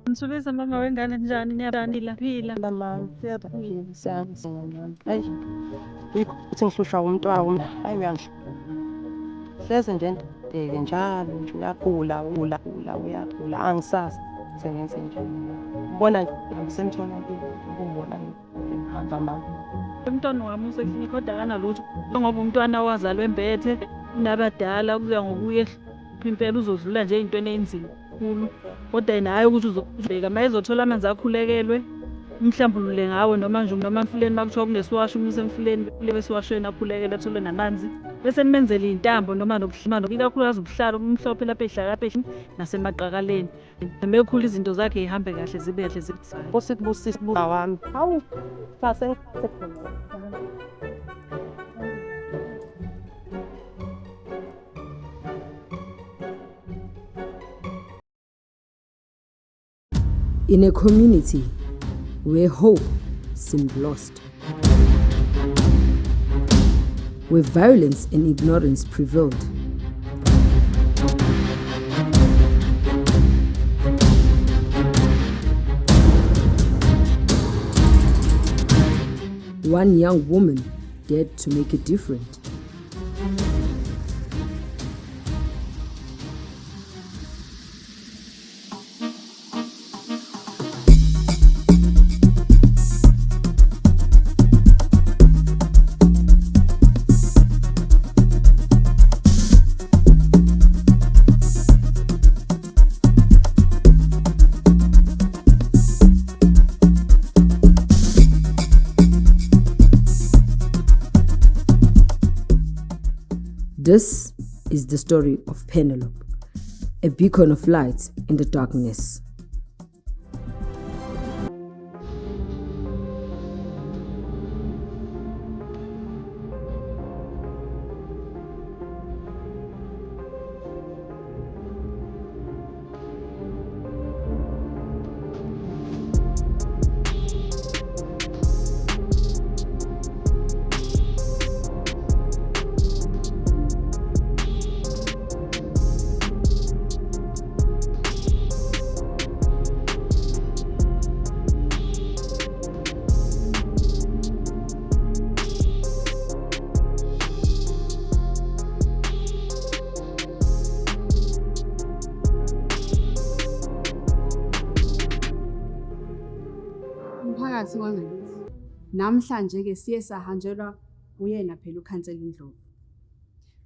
Nisubiza mama wengane njani niyaphila phila. Mama, siyaphila siyangizama. Hayi, yikho ukuthi ngihlushwa umntwana. Hayi uyangihla. Hleze nje enteke njalo nje uyagula angisazi sengenze nje. Ubona nje ngisemtholampilo ukubona ngihamba mama. Umntwana wami useklinikhi kodwa akanalutho. Ngoba umntwana wazalwe embethe nabadala kuya ngokuye impela uzodlula nje ey'ntweni ey'nzima kakhulu. Kodwa yena hhayi ukuthi uzobheka uma ezothola amanzi akhulekelwe umhlambulule ngawo noma nje noma emfuleni uma kuthiwa kunesiwashi umuse emfuleni esiwashweni akhulekele athole namanzi. Bese nimenzele iy'ntambo noma ikakhulukazi ubuhlalo umhlophe lapha ey'hlakapheshini nasemaqakaleni. Noma ekhula izinto zakhe y'hambe kahle zibe kahle zibuthaka. Nkosi kubusisa buka wami. Hawu, In a community where hope seemed lost, where violence and ignorance prevailed, one young woman dared to make a difference. This is the story of Penelope, a beacon of light in the darkness. Umphakathi wangakithi namhlanje ke siye sahanjelwa uyena phela ukhansela uNdlovu.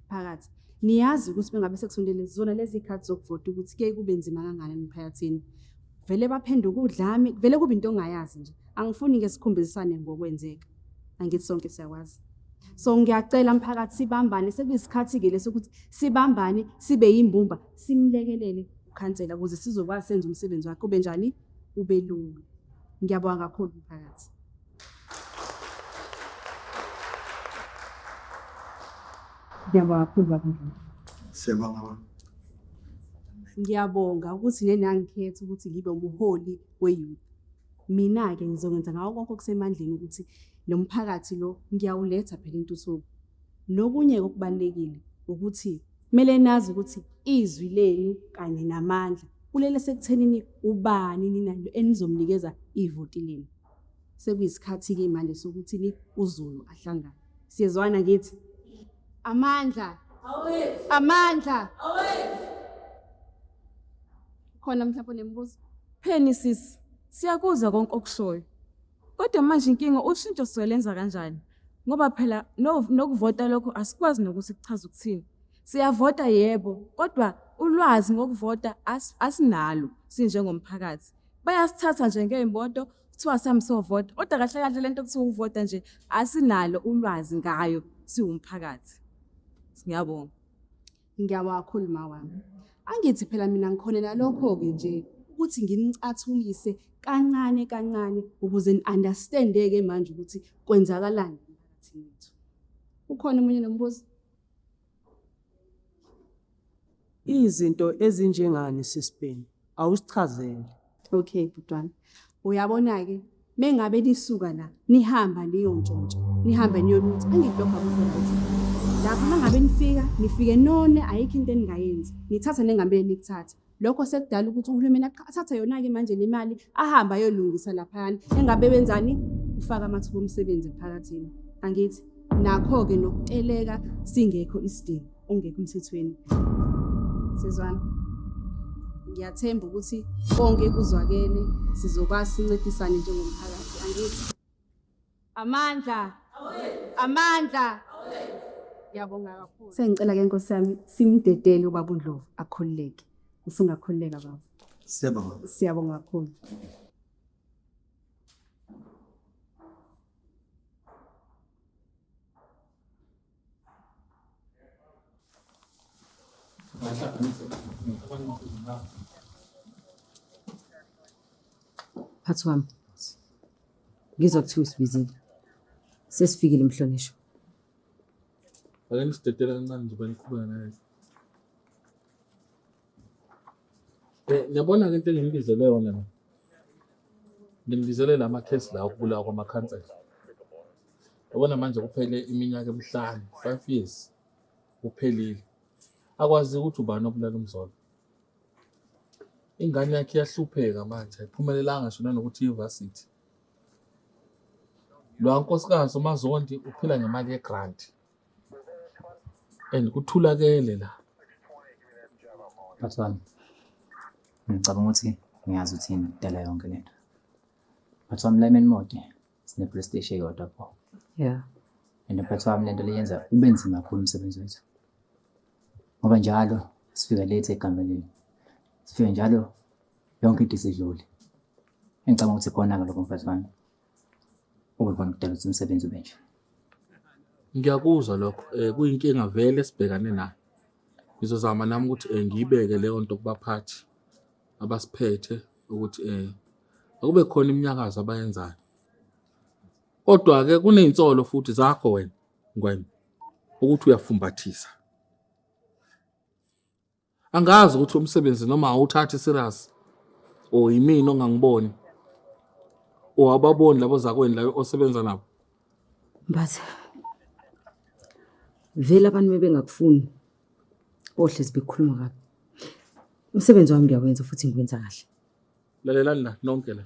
Phakathi niyazi ukuthi bengabe sekusondele zona lezi ikhathi zokuvota ukuthi ke kube nzima kangane emphakathini. Vele baphenduka udlame, vele kube into ongayazi nje. Angifuni ke sikhumbisane ngokwenzeka. Angithi sonke siyakwazi. So ngiyacela umphakathi sibambane sekuyisikhathi ke lesokuthi sibambane sibe yimbumba simlekelele ukhansela ukuze sizokwazi senza umsebenzi wakhe ube njani ube lula. Ngiyabonga kakhulu umphakathi. Ngiyabonga kakhulu baba. Siyabonga baba. Ngiyabonga ukuthi nenangikhetha ukuthi ngibe umholi we-youth. Mina ke ngizokwenza ngawo konke okusemandleni ukuthi lo mphakathi lo ngiyawuletha phela intuthuko. Nokunye okubalekile ukuthi kumele nazi ukuthi izwi lenu kanye namandla kulele sekuthenini ubani ninalo enizomnikeza ivoti lenu. Sekuyisikhathi ke manje sokuthi ni uZulu ahlangane. Siyezwana ngithi amandla awethu, amandla awethu. Khona mhlawumbe nembuzo. Pheni sisi, siyakuzwa konke okushoyo. Kodwa manje inkinga ushintsho sizolenza kanjani? Ngoba phela nokuvota lokho asikwazi nokuthi kuchaza ukuthini. Siyavota yebo, kodwa ulwazi ngokuvota asinalo sinjengomphakathi. Bayasithatha njengey'moto kuthiwa sami sovota, kodwa kahle kahle lento kuthiwa uvota nje asinalo ulwazi ngayo siwumphakathi. Ngiyabonga. Ngiyabonga kakhulu mawami. Angithi phela mina ngikhona nalokho-ke nje ukuthi nginicathulise kancane kancane ukuze ni-understand-eke manje ukuthi kwenzakalani emphakathini wethu. Ukhona omunye nombuzo? Izinto ezinjengani sisibheni? Awusichazele. Okay, butwana. Uyabona-ke, mengabe lisuka la, nihamba niyontshontsha, nihamba niyolutha, angilokho akukhona. Lapho mangabe nifike none ayikho into eningayenzi. Nithatha nengambe nikuthatha. Lokho sekudala ukuthi uhulumeni athatha yona-ke manje le mali ahamba ayolungisa laphana. Engabe benzani? Ufaka amathuba omsebenzi emphakathini. Angithi nakho-ke nokuteleka singekho isidingo, ongekho emthethweni. Sizwana? Ngiyathemba ukuthi konke kuzwakele sizokwazi sincedisane njengomphakathi. Angithi amandla. Amandla. Ngiyabonga kakhulu. Sengicela ke Nkosi yami simdedele ubaba uNdlovu akhululeke. Usungakhululeka baba. Siyabonga. Siyabonga kakhulu. Phathi wami, ngizwa kuthiwa usibizile. Sesifikile Mhlonishwa. Ake nisidedela kancane nje baniqhubeka naye. Ngiyabona-ke into engimibizele yona la. Ngimibizele lama case la okubulawa kwamakhansela. Yabona manje kuphele iminyaka emihlanu, 5 years kuphelile. Akwazi ukuthi ubani obulala umzolo. Ingane yakhe iyahlupheka manje, ayiphumelelanga ngisho nanokuthi i-university. Lo nkosikazi uMazondi uphila ngemali yegrant. And kuthulakele la. Phathi wami, ngicabanga ukuthi ngiyazi uthini kudala yonke lento. Phathi wami, la eMenmode sine-PlayStation eyodwa pho. Yeah. And phathi wami, lento leyenza ube nzima kakhulu umsebenzi wethu. Ngoba njalo sifika late egameleni. Sifika njalo yonke into isidlule. Ngicabanga ukuthi khona lokho mphathi wami. Ukubona kudala ukuthi umsebenzi ube nje. Ngiyakuzwa lokho. Kuyinkinga vele esibhekane nayo. Ngizozama nami ukuthi ngiyibeke leyo nto kubaphathi abasiphethe ukuthi akube khona iminyakazo abayenzayo. Kodwa-ke kuney'nsolo futhi zakho wena Ngwenya ukuthi uyafumbathisa. Angazi ukuthi umsebenzi noma awuthathi serious or yimina ongangiboni or ababoni labo zakweni la osebenza nabo. But vele abantu bengakufuni ohlezi bekhuluma kabi. Umsebenzi wami ngiyawenza futhi ngikwenza kahle. Lalelani la nonke la.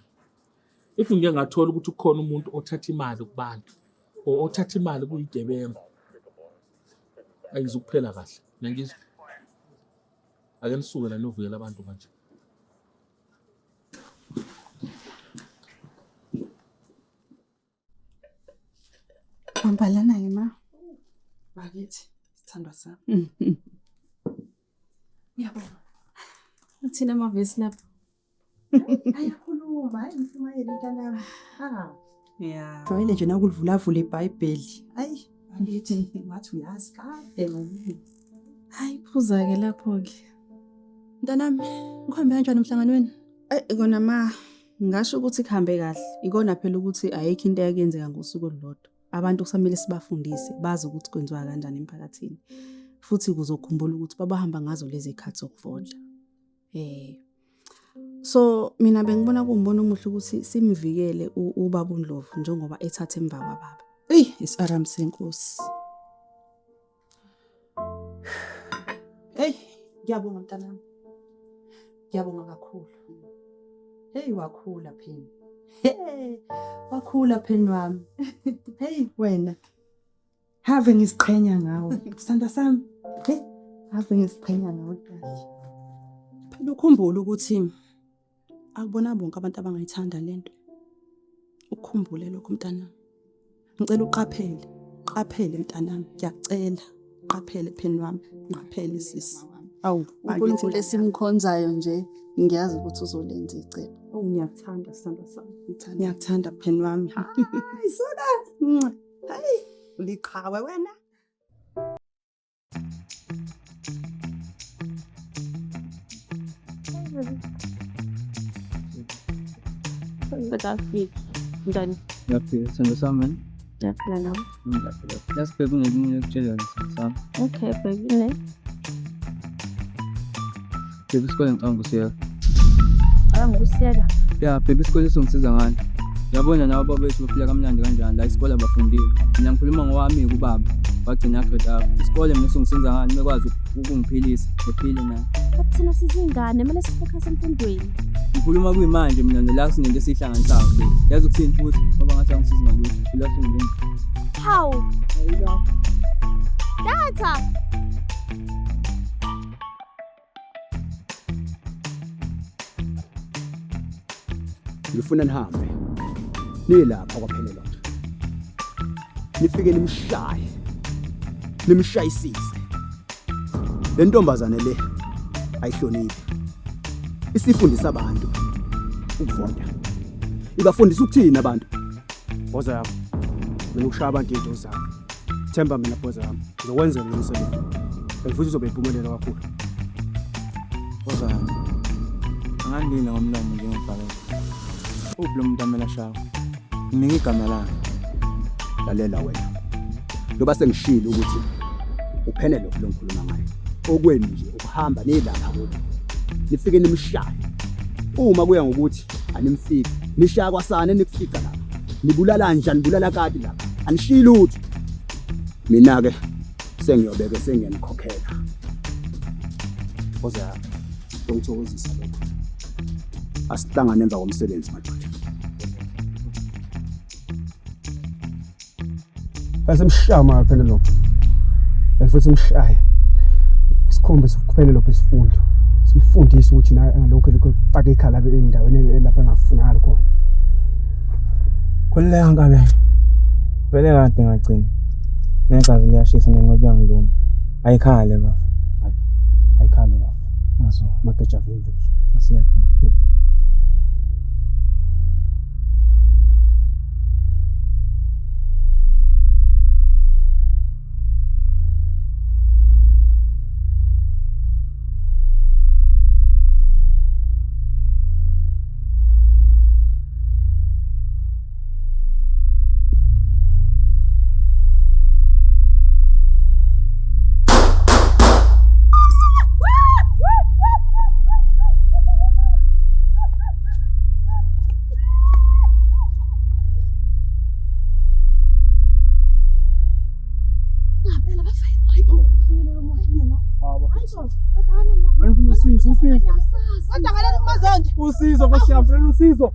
If ngike ngathola ukuthi ukhona umuntu othatha imali kubantu or othatha imali kuyigebengu, ayizukuphela kahle. Ngiyangizwa. Ake nisuke la novukela abantu manje. Bambalana yema. Bakithi, sithandwa sami. Ngiyabonga. Uthina amavesi lapho. Ayakhuluma, hayi ngifumane mntanami. Yeah. Jwayele nje nakulivula iBhayibheli. Hayi, bakithi ngathi uyazi kade ngomini. Hayi phuza-ke lapho-ke. Mntanami, ngihambe kanjani emhlanganweni? Kona ngasho ukuthi kuhambe kahle. Ikona phela ukuthi ayikho into yakenzeka ngosuku olulodwa. Abantu kusamele sibafundise bazi ukuthi kwenziwa kanjani emphakathini. Futhi kuzokhumbula ukuthi babahamba ngazo lezi khathi zokuvota. So mina bengibona kuwumbono omuhle ukuthi simvikele ubaba uNdlovu njengoba ethatha emva kwababa. Isaram senkosi. Hey, ngiyabonga mntanami. Ngiyabonga kakhulu. Hey, wakhula pheni. Hey, wakhula pheni wami. Hey wena. Have ngisiqhenya ngawe. Sithanda sami. Hey, have ngisiqhenya ngawe kahle. Phela ukhumbule ukuthi akubona bonke abantu abangayithanda lento. Ukukhumbule lokho mntanami. Ngicela uqaphele. Qaphele mntanami. Ngiyacela. Qaphele pheni wami. Qaphele sisi. Awu, uNkulunkulu esimkhonzayo nje ngiyazi ukuthi uzolenza icebo. Ngiyakuthanda sithanda sami. Ngiyakuthanda pheni wami. Hayi sona. Hayi, uliqhawe wena. Sekafiki. Ndani. Yaphila sithando sami man. Yaphila nawe. Yasibheka ngelinye lokutshela sami. Okay, bhekile. Bheka isikole ngicabanga kusiyeka. Angusiyela. Ya, bheka isikole singisiza ngani. Yabona nawe babethu baphila kamnandi kanjani la isikole abafundile. Mina ngikhuluma ngowami kubaba. Wagcina grade up. Isikole mina singisiza ngani bekwazi ukungiphilisa. Ephile naye. Thina sizingane kumele sifocus emfundweni. Ngikhuluma kuyimanje mina nala sinento esihlanganisayo. Yazi ukuthini futhi ngoba ngathi angisizi ngalutho. Kulahla ngini. How? Data. Ngifuna nihambe nilapha kwaPhenelo. Nifike nimshayisise. Le ntombazane le ayihloniphi. Isifundisa abantu ukuvota. Ibafundisa ukuthini abantu? Boza yami. Mina ukushaya abantu into zami. Themba mina boza yami. Ngizokwenza lo msebenzi. Futhi uzobe impumelelo kakhulu. Boza yami. Angandina ngomlomo njengobhala. Ublo umuntu amela shawo. Nginika igama lakhe. Lalela wena. Loba sengishilo ukuthi uPhenelo lo ngikhuluma ngaye. Okwenu nje ukuhamba nilapha kuthi. Nifike nimshaye. Uma kuya ngokuthi animfiki, nishaya kwasana nikufika lapha. Nibulala kanjani, bulala kade lapha. Anishilo lutho. Mina ke sengiyobeke sengiyanikhokhela. Boza yami. Ngithokozisa lokho. Asihlangane emva komsebenzi madoda. Asemshama Phenelo. Futhi umshaye. Isikhombe sokuPhenelo besifundo. Simfundise ukuthi nalokho lokufaka ikhala endaweni lapha engafunakala khona. Kuleya ngabe. Vele kade ngagcina. Negazi liyashisa nenqobe yangiluma. Ayikhale bafa. Ayikhale bafa. Ngaso mageja vimbi. asiyekho. Usizo kwasiyamfrena usizo.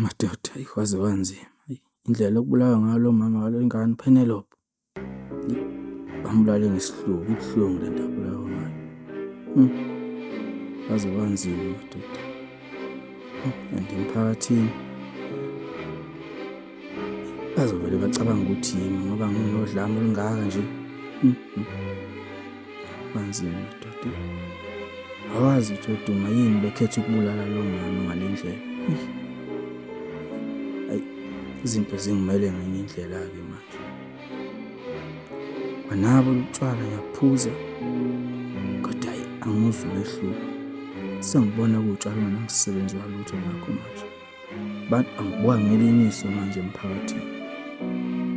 Madoda ikwaze kanzima. Indlela okubulawa ngalo mama ngalo ingane uPhenelope. Bambulale ngesihluku, ibuhlungu le ndaba bulawa ngayo. Kwaze kanzima madoda. Andimphakathini. Bazovele bacabanga ukuthi yimi ngoba nginodlame olungaka nje. Kanzima madoda. Awazi ukuthi uDuma yini bekhetha ukubulala lo mama ngalendlela. Izinto zingimele ngenye indlela ke manje. Banabo utshwala yaphuza. Kodwa angizwe umehluko. Sengibona ukutshwala nomsebenzi walutho ngakho manje. Bantu angibuka ngeliniso manje emphakathini.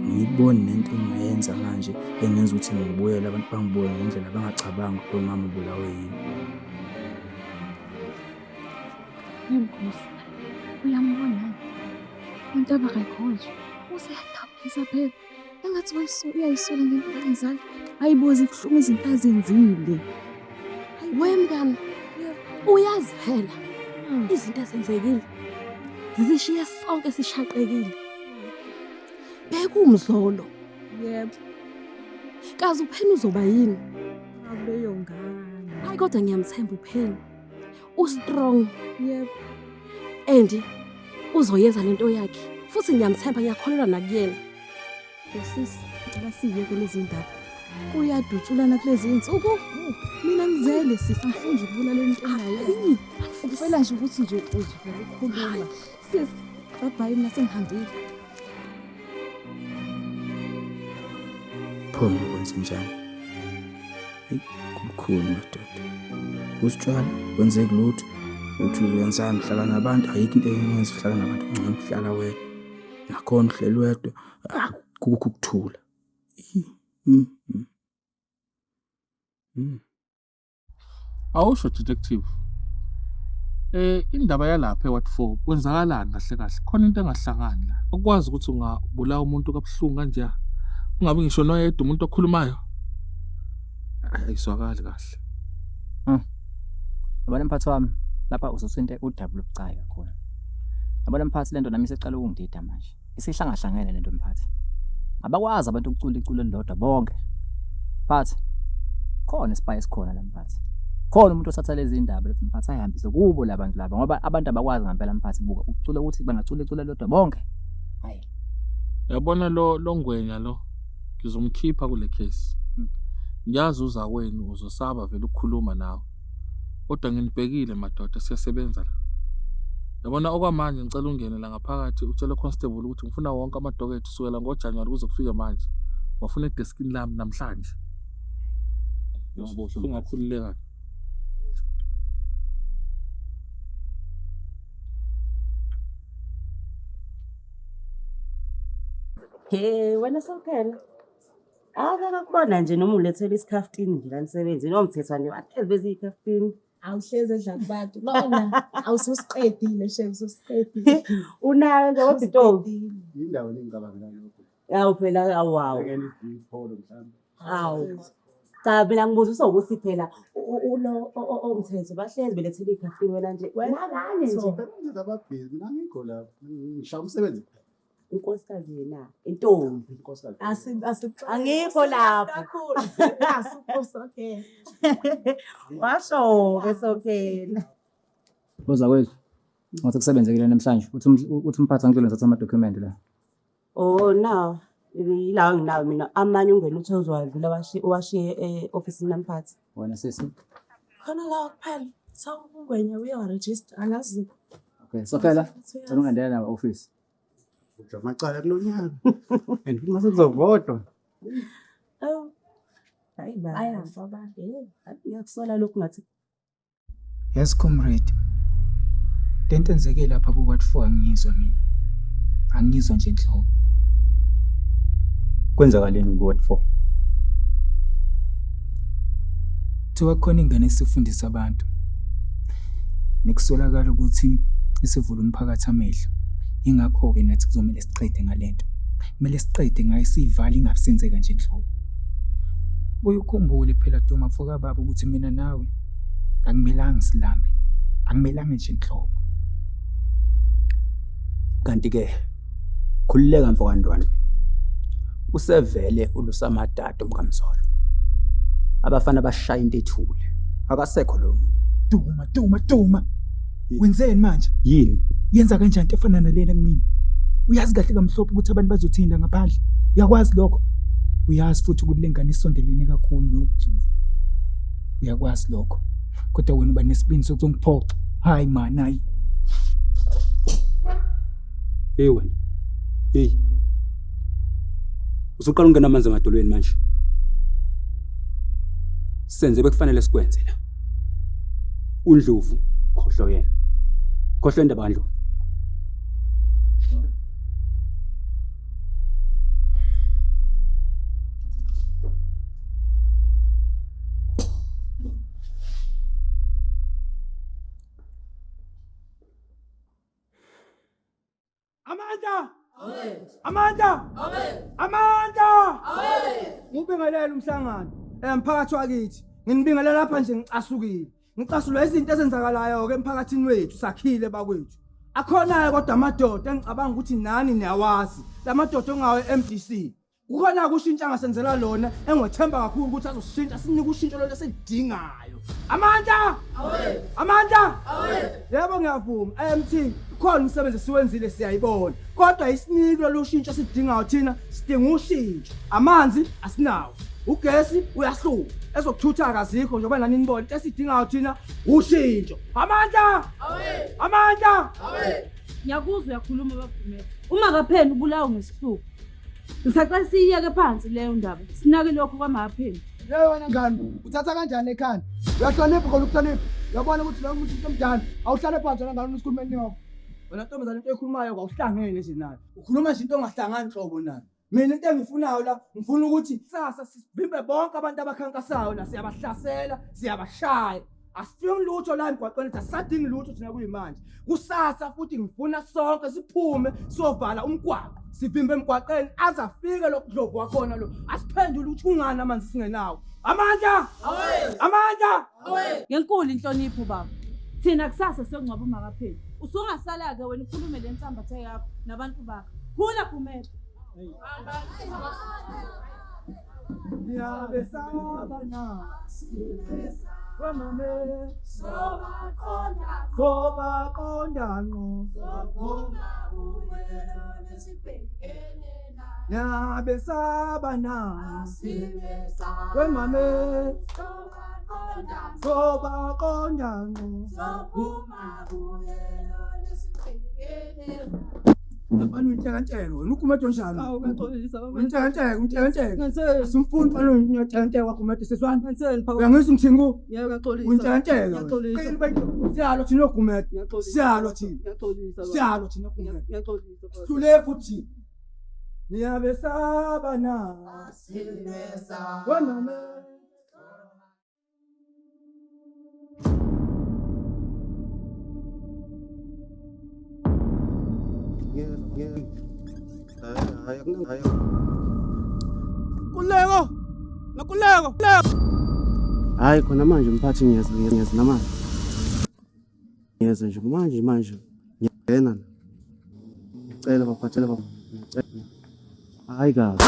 Ngiyibona nento engiyenza manje engenza ukuthi ngibuyele abantu bangibuke ngendlela bangacabanga ukuthi mama ubulawe yini. Nkosi. Uyambona. Umuntu abakayikhohlwa. Useyathaphisa phela. Engathi uyayisola ngento ayenzalo. Ayibuze ibuhlungu izinto azenzile. Wemngani. Uyazi phela. Izinto ezenzekile. Zishiya sonke sishaqekile. Beka umzolo Yebo. Kazi uPheni uzoba yini? Akuleyo ngane. Hayi kodwa ngiyamthemba uPheni. U-strong. Yebo. And uzoyenza lento yakhe. Futhi ngiyamthemba ngiyakholelwa nakuyena. Sisi, ngicela siyeke lezi ndaba. Uyadutshulana kulezi insuku. Mina ngizele sisi ngifunda ukubulala lento nayo. Ufela nje ukuthi nje uzivela ukukhuluma. Sisi, bye mina sengihambile. Phoma ukwenza njani? Hey, kukhulu madoda. Usitshwala wenzeke lutho. Uthi uyenzani hlala nabantu ayikho into engenza uhlala nabantu ngcono uhlala wedwa. Nakhona uhleli wedwa kukho ukuthula. Awusho detective. Indaba yalapha eWard 4 kwenzakalani kahle kahle? Khona into engahlangani la. Ukwazi ukuthi ungabulala umuntu kabuhlungu kanje. Ungabe ngisho noyedwa umuntu okhulumayo. Ayizwakali kahle. Yabona mphathi wami lapha uzosinte udouble obucayi kakhulu. Yabona mphathi lento nami isecala ukungidida manje. Isihlangahlangene lento mphathi. Abakwazi abantu ukucula iculo elilodwa bonke. Mphathi khona isipace khona la mphathi. Khona umuntu osatha lezi indaba lethi mphathi ayihambise kubo labantu laba ngoba abantu abakwazi ngempela mphathi buka ukucula ukuthi bangacula iculo elilodwa bonke. Hayi. Yabona lo ngwenya lo ngizomkhipha kule case. Ngiyazi uza kwenu uzosaba vele ukukhuluma nawe. Kodwa nginibhekile madoda siyasebenza la. Yabona okwamanje ngicela ungene la ngaphakathi utshele constable ukuthi ngifuna wonke amadokethi kusukela ngoJanuary kuze kufike manje. Wafuna edeskini lami namhlanje. Yabona ungakhululeka. Wena sokhela. Akakubona nje noma ulethele isikhaftini nje la nisebenzini nomthethwa nje bahlezi bezikhaftini. Awuhleze edla kubantu. Lona awususiqedile chef ususiqedile. Unayo nje kodwa itobi. Indawo lengicabanga lokho. Yawu phela awawu. Akeni ipholo mhlawumbe. Hawu. Cha mina ngibuza ukuthi phela ulo omthetho bahlezi belethele ikhaftini wena nje. Wena kanye nje. Benza ababhizi mina ngikho lapha. Ngishaya umsebenzi. Unkosikazi yena intombi Unkosikazi. Angikho lapho. Kakhulu. Asukho Washo ke sokhela. Boza kwethu. Ngathi kusebenzekile namhlanje. Uthi umphathi angicela ngithatha ama-document la. Oh no. Ila nginawo mina amanye ungena uthozwayo la washiye office namphathi. Wena sisi. Khona la kuphela. Sawungwenya uyaregister angazi. Okay, sophela. Ungandela na office. Ujamacala kulonyaka. And futhi mase kuzovodwa. Oh. Hayi ba. Ayafa ba. Ngiyakusola lokhu ngathi. Yes comrade. Lento enzeke lapha ku-Ward 4 angizwa mina. Angizwa nje enhloko. Kwenzakaleni ku-Ward 4? Kuthiwa khona ingane esifundisa abantu. Nikusolakala ukuthi isivula umphakathi amehlo. Ingakho-ke nathi kuzomela siqede ngalento. Kumele siqede ngayo siyivala ingabusenzeka nje enhloko. Uyukhumbule phela Duma foka baba ukuthi mina nawe akumelanga silambe. Akumelanga nje enhloko. Kanti ke khulileka mfokandwana. Usevele ulusamadada umkamzolo. Abafana bashaya into ethule. Akasekho lo muntu. Duma. Wenzeni manje? Yini? Yenza kanjani into efana nalena kumina? Uyazi kahle kamhlophe ukuthi abantu bazothinda ngaphandle. Uyakwazi lokho? Uyazi futhi ukuthi lengane isondelene kakhulu nokujuva. Uyakwazi lokho. Kodwa wena uba nesibindi sokungiphoxa. Hayi man, hayi. Hey wena. Hey. Usuqala ungena amanzi emadolweni manje. Senze bekufanele sikwenze la. UNdlovu khohlo yena. Khohlo indaba kaNdlovu. Amanda! Ngibingelela umhlangano. Emphakathi wakithi. Nginibingelela lapha nje ngicasukile. Ngicasulwa izinto ezenzakalayo ke emphakathini wethu sakhile bakwethu. Akhona kodwa amadoda engicabanga ukuthi nani niyawazi. Lamadoda ongawe MDC. Kukhona kushintsha angasenzela lona engwethemba kakhulu ukuthi azoshintsha sinike ushintsho lolo esilidingayo. Amandla! Awe! Amandla! Awe! Yebo ngiyavuma. AMT khona umsebenzi siwenzile siyayibona. Kodwa isinike lolu shintsho esidingayo thina sidinga ushintsho. Amanzi asinawo. Ugesi uyahluka. Ezokuthutha akazikho njengoba nani nibona into esidingayo thina ushintsho. Amandla! Awe! Amandla! Awe! Ngiyakuzwa uyakhuluma bavumela. Uma kapheni ubulawa ngesihluku. Ngisaqala siyiyeke phansi leyo ndaba. Sinake lokho kwamapheni. Leyo wena ngani? Uthatha kanjani ekhanda? Uyahlonipha khona ukuhlonipha. Uyabona ukuthi lo muntu omdala awuhlale phansi ngani usikhulumeni yakho. Wena ntombazane into ekhulumayo awuhlangene nje nayo. Ukhuluma nje into ongahlangani hlobo nayo. Mina into engifunayo la ngifuna ukuthi sasa sivimbe bonke abantu abakhankasayo la siyabahlasela, siyabashaya. Asifuni lutho la emgwaqweni asadingi lutho thina kuyimanje. Kusasa futhi ngifuna sonke siphume siyovala umgwaqo. Sivimbe emgwaqeni azafike lokudlovu wakhona lo. Asiphendule ukuthi ungani amanzi singenawo. Amandla! Awe! Amandla! Awe! Ngenkulu inhlonipho baba. Thina kusasa siyongcwaba uMakapheni. Usungasala ke wena ukhulume lensambatha yakho nabantu bakho. Khula Phumela. Ngiyabesaba na. Wemame soba qonda ngqo. Ngiyabesaba na. Wemame soba qonda ngqo. Abantu untshekantsheke wena ukhumete onjalo. Awu ngaxolisa baba. Untshekantsheke. Asimfuni balo untshekantsheke wakho umuntu seswana. Uyangizwa ngithini ku? Yebo ngaxolisa. Untshekantsheke. Ngaxolisa. Siyalo thina ogumete. Siyalo thina. Ngaxolisa baba. Siyalo thina ogumete. Ngaxolisa baba. Hlule futhi. Ngiyabesaba na. Asibesa. Wemame. Kuleko. Nakuleko. Hayi khona manje mphathi ngiyeza namanje. Ngiyeza nje manje. Ngiyena. Ngicela baphathele baba. Hayi kabi.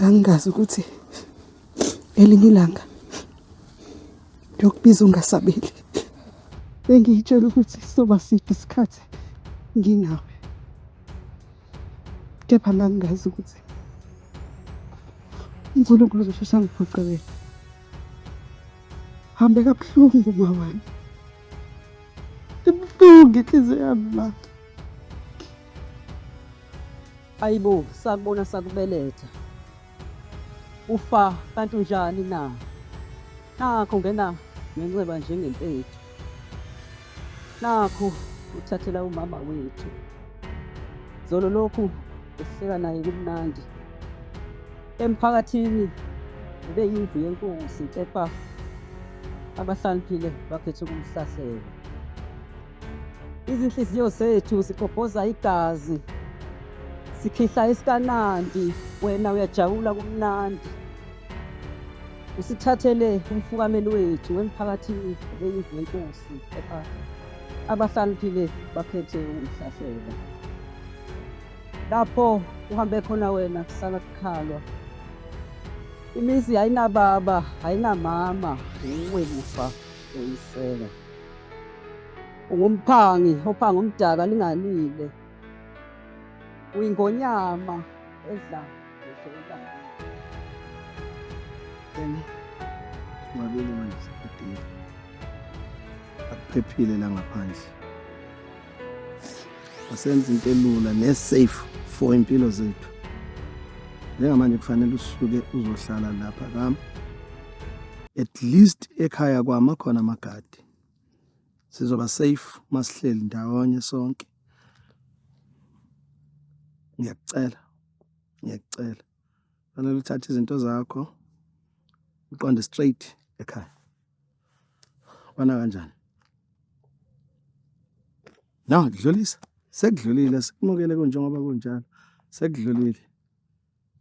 Ngangingazi ukuthi elinye ilanga yokubiza ungasabeli. Bengiyitshela ukuthi soba side isikhathi nginawe. Kepha ngangingazi ukuthi uNkulunkulu uzosheshe angiphoqelele. Hambe kabuhlungu mawami. Ibuhlungu inhliziyo yami la. Ayibo, sakubona sakubeletha. Ufa kanti unjani na? Nakho ngena ngenceba njengempethu. Nakho uthathela umama wethu. Zolo lokhu esihleka naye kumnandi. Emphakathini beyindlu yenkosi kepha abahlaniphile bakhethe ukumhlasela. Izinhliziyo zethu sikophoza igazi. Sikhihla isikanandi, wena uyajabula kumnandi. Usithathele umfukameli wethu wemphakathini beyindlu yenkosi kepha abahlaniphile bakhethe ukumhlasela. Lapho uhambe khona wena kusala kukhalwa. Imizi ayinababa, ayinamama, uwe mufa uyisela. Ungumphangi, ophanga umdaka linganile. Uyingonyama edla ngehlelana. Ngabele manje sikudile. Akuphephile la ngaphandle. Asenze into elula ne-safe for impilo zethu. Njengamanje kufanele usuke uzohlala lapha kami. At least ekhaya kwami khona amagadi. Sizoba safe masihleli ndawonye sonke. Ngiyakucela. Fanele uthathe izinto zakho uqonde straight ekhaya. Bana kanjani? Na, kudlulisa. Sekudlulile sikumukele kunjengoba kunjalo. Sekudlulile.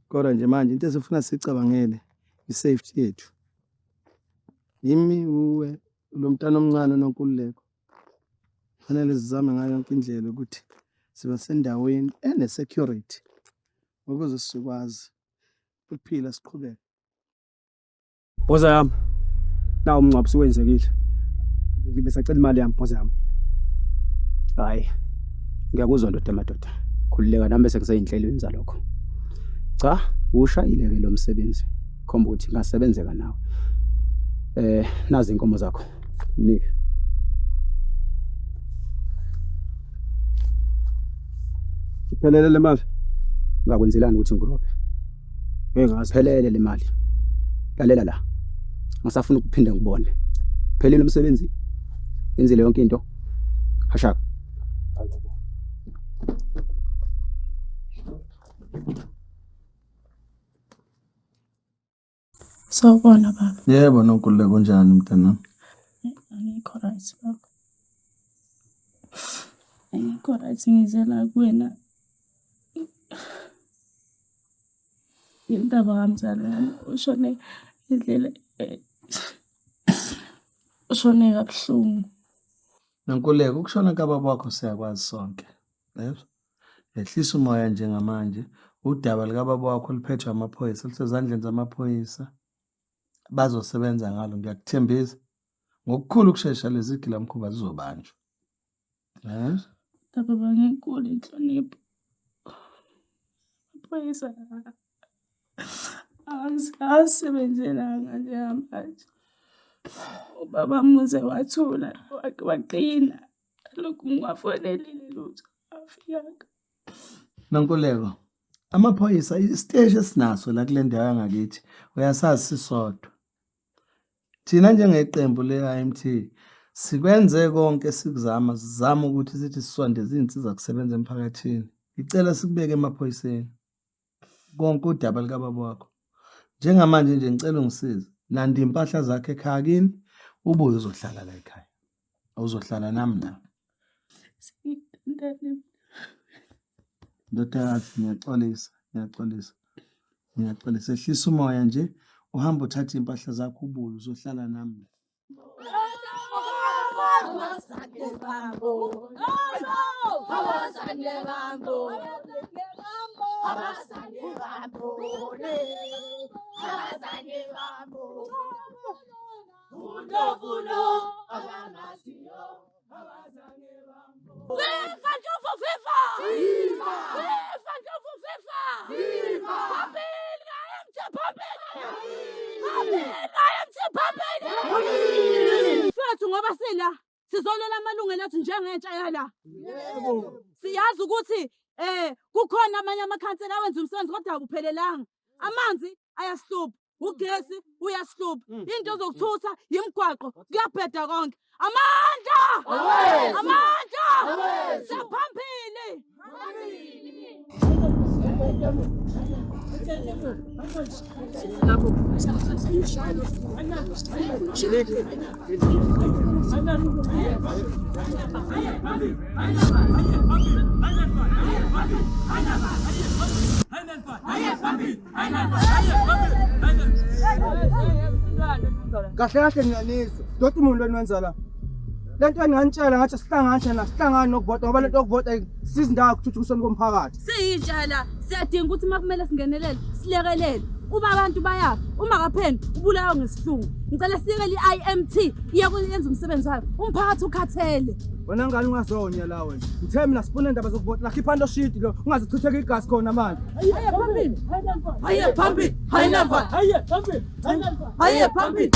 Kodwa nje manje into esifuna sicabangele i-safety yethu. Yimi uwe lo mntana omncane noNkululeko. Fanele sizame ngayo yonke indlela ukuthi siba sendaweni ene-security ukuze sikwazi ukuphila siqhubeke. Bhoza yami. Nawu umncwabu siwenzekile. Ngibe sacela imali yami bhoza yami. Hayi. Ngiyakuzwa ndoda madoda. Khulileka nami bese kuseyinhlelweni zalokho. Cha, ushayile ke lo msebenzi. Khomba ukuthi ngasebenzeka nawe. Nazi inkomo zakho. Nike. Iphelele le mali. Ngakwenzelani ukuthi ngirobhe? Ngaziphelele le mali. Lalela la. Ngisafuna ukuphinda ngibone. Phelele umsebenzi. Yenzile yonke into. Hashaka. Sawubona baba. Yebo noNkululeko kunjani mntana? Angikho right baba. Angikho right ngizela kuwena. Indaba kamzalwane ushone indlela ushone kabuhlungu. noNkululeko ukushona kababa wakho siyakwazi sonke. Yebo. Ehlisa umoya njengamanje. Udaba likababa wakho liphethwe amaphoyisa lisezandleni zamaphoyisa. Bazosebenza ngalo ngiyakuthembisa. Ngokukhulu ukusheshsha lezi gilamkhuba zizobanjwa. Yes. Baba ngenkulu inhlonipho. Amaphoyisa asisebenzelanga njengamanje. Ubaba muze wathula waqina. Lokhu ngiwafonelile lutho afika. noNkululeko amaphoyisa isiteshi esinaso la kule ndawo yangakithi uyasazi sisodwa. Thina njengeqembu le-IMT sikwenze konke sizama ukuthi sithi sisondeze izinsiza kusebenza emphakathini. Icela sikubeke emaphoyiseni. Konke udaba likababa wakho. Njengamanje nje ngicela ungisize. Landa impahla zakhe ekhaya kini ubuye uzohlala la ekhaya. Awuzohlala nami la. Ndodakazi ngiyaxolisa. Ehlisa umoya nje uhamba uthatha impahla zakho ubuye uzohlala nami. Abasande bambo. bambone, abazange bambone. Unovuno, abangasiyo, abazange bambone. Viva Ndlovu, viva! Viva! Viva Ndlovu, viva! Viva! Phambili, IMT phambili! Phambili, IMT phambili! Fethu ngoba sila sizolwela amalungelo ethu njengentsha yala. Yebo. Siyazi ukuthi kukhona amanye amakhansela awenza umsebenzi kodwa akuphelelanga. Amanzi ayasihlupha, ugesi uyasihlupha, into zokuthutha, imigwaqo, kuyabheda konke. Amandla! Amandla! Siyaphambili! Kahle kahle ngiyanizwa. Doti umuntu wenwenza la. Lento enganitshela ngathi sihlangane nokuvota ngoba lento yokuvota sizindawo ukuthuthukiswa komphakathi. Siyintsha la, siyadinga ukuthi makumele singenelele, silekelele. Uma abantu bayafa, uma kapheni ubulawa ngesihluku. Ngicela siyekele i-IMT iyenza umsebenzi wayo. Umphakathi ukhathele. Wena ngani ungazonya la wena? Ngithe mina sifuna indaba zokuvota la khipha into sheet lo ungazichitheka igazi khona manje. Haye phambili. Haye phambili. Haye phambili. Haye phambili.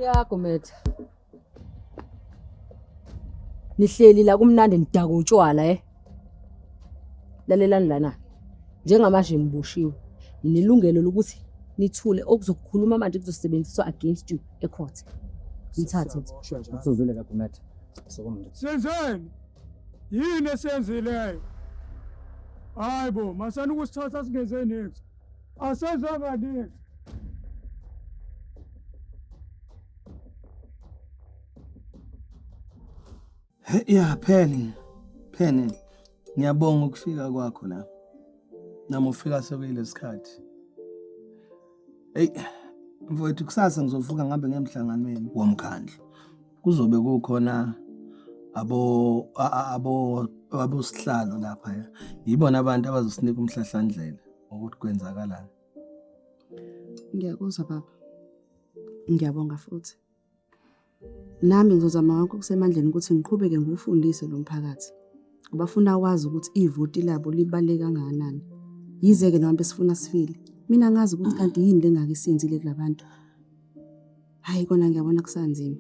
Yakumetha. Nihleli la kumnandi nidaka utshwala Lalelani lana. Njengamanje nibushiwe, nilungelo lokuthi nithule okuzokukhuluma manje kuzosebenziswa against you ecourt. Nithathe. Usuzwile kaGumetha. Senzeni? Yini esenzileyo? Hayibo, masana ukusithatha singenze nix. Asenzanga nix. Yeah, Penny. Ngiyabonga ukufika kwakho la. Nami ufika sekuyilesikhathi. Hey, mfowethu kusasa ngizovuka ngihambe ngemhlanganweni womkhandlu. Kuzobe kukhona abosihlalo lapha. Yibona abantu abazosinika umhlahlandlela ukuthi kwenzakalani. Ngiyakuzwa baba. Ngiyabonga futhi. Nami ngizozama konke okusemandleni ukuthi ngiqhubeke ngufundise lo mphakathi. Ubafuna wazi ukuthi ivoti labo libaleka kangakanani. Yize-ke noma besifuna sifile. Mina ngazi ukuthi kanti yini lengake senzile kulabantu. Hayi kona ngiyabona kusanzima.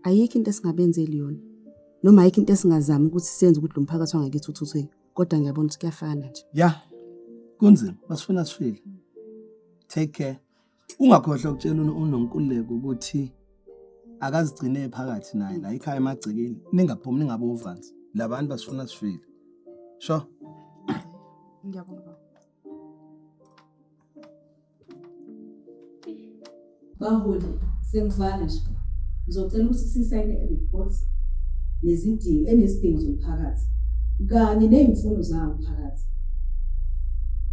Ayikho into esingabenzeli yona. Noma ayikho into esingazama ukuthi senze ukuthi lo mphakathi wangeke uthuthuzeke. Kodwa ngiyabona ukuthi kuyafana nje. Yeah. Kunzima, basifuna sifile. Take care. Ungakhohlwa ukutshela uNonkululeko ukuthi akazigcine phakathi naye la ekhaya emagcekeni. Ningaphumi ningabe uvanzi. Labantu basifuna sifile. Sho. Ngiyabonga. Baholi, sengivana nje. Ngizocela ukuthi sisayine i-report nezidingo zomphakathi kanye nezimfuno zawo umphakathi.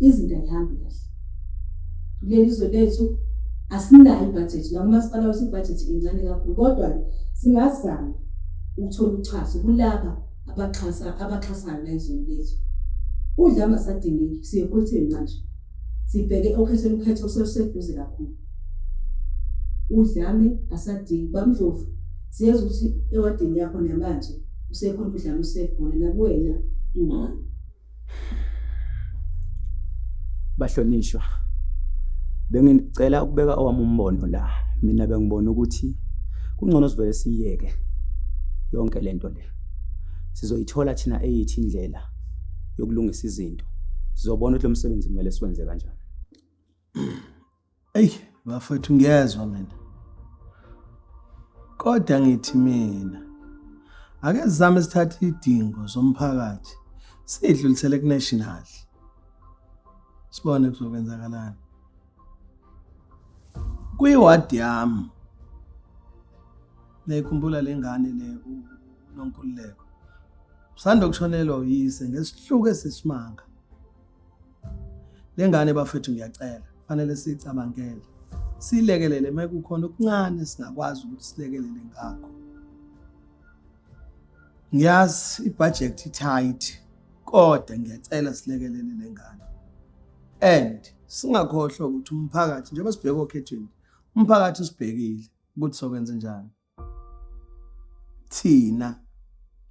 Izinto ayihambi kahle. Leli zwe lethu asinayo ibudget la umasipala wethu ibudget incane kakhulu kodwa singazama ukuthola uxhaso kulaba abaxhasayo la izweni lethu. Udla masadingeki siye kuthini manje? Sibheke okhethweni ukhetho oseduze kakhulu. Udlame asadingi bamdlovu. Siyazi ukuthi ewadini yakho namanje usekhona udlame usekhona nakuwena uma Bahlonishwa. Bengicela ukubeka owami umbono la. Mina bengibona ukuthi kungcono sivele siyeke yonke lento le. Sizoyithola thina eyithi indlela yokulungisa izinto. Sizobona ukuthi lo msebenzi kumele siwenze kanjani. Ey, bafethu ngiyezwa mina. Kodwa ngithi mina ake sizame sithathe idingo zomphakathi sidlulisele ku-national. Sibone kuzokwenzakalani. Kuyiwadi yami. Nayikhumbula lengane le uNonkululeko. Usanda kushonelwa uyise ngesihluku esisimanga. Lengane bafethu ngiyacela, fanele sicabangele. Silekelele mekukhona okuncane singakwazi ukuthi silekelele ngakho. Ngiyazi ibudget tight kodwa ngiyacela silekelele lengane. And singakhohlwa ukuthi umphakathi njengoba sibheka okhethweni, umphakathi usibhekile ukuthi sokwenza njani. Thina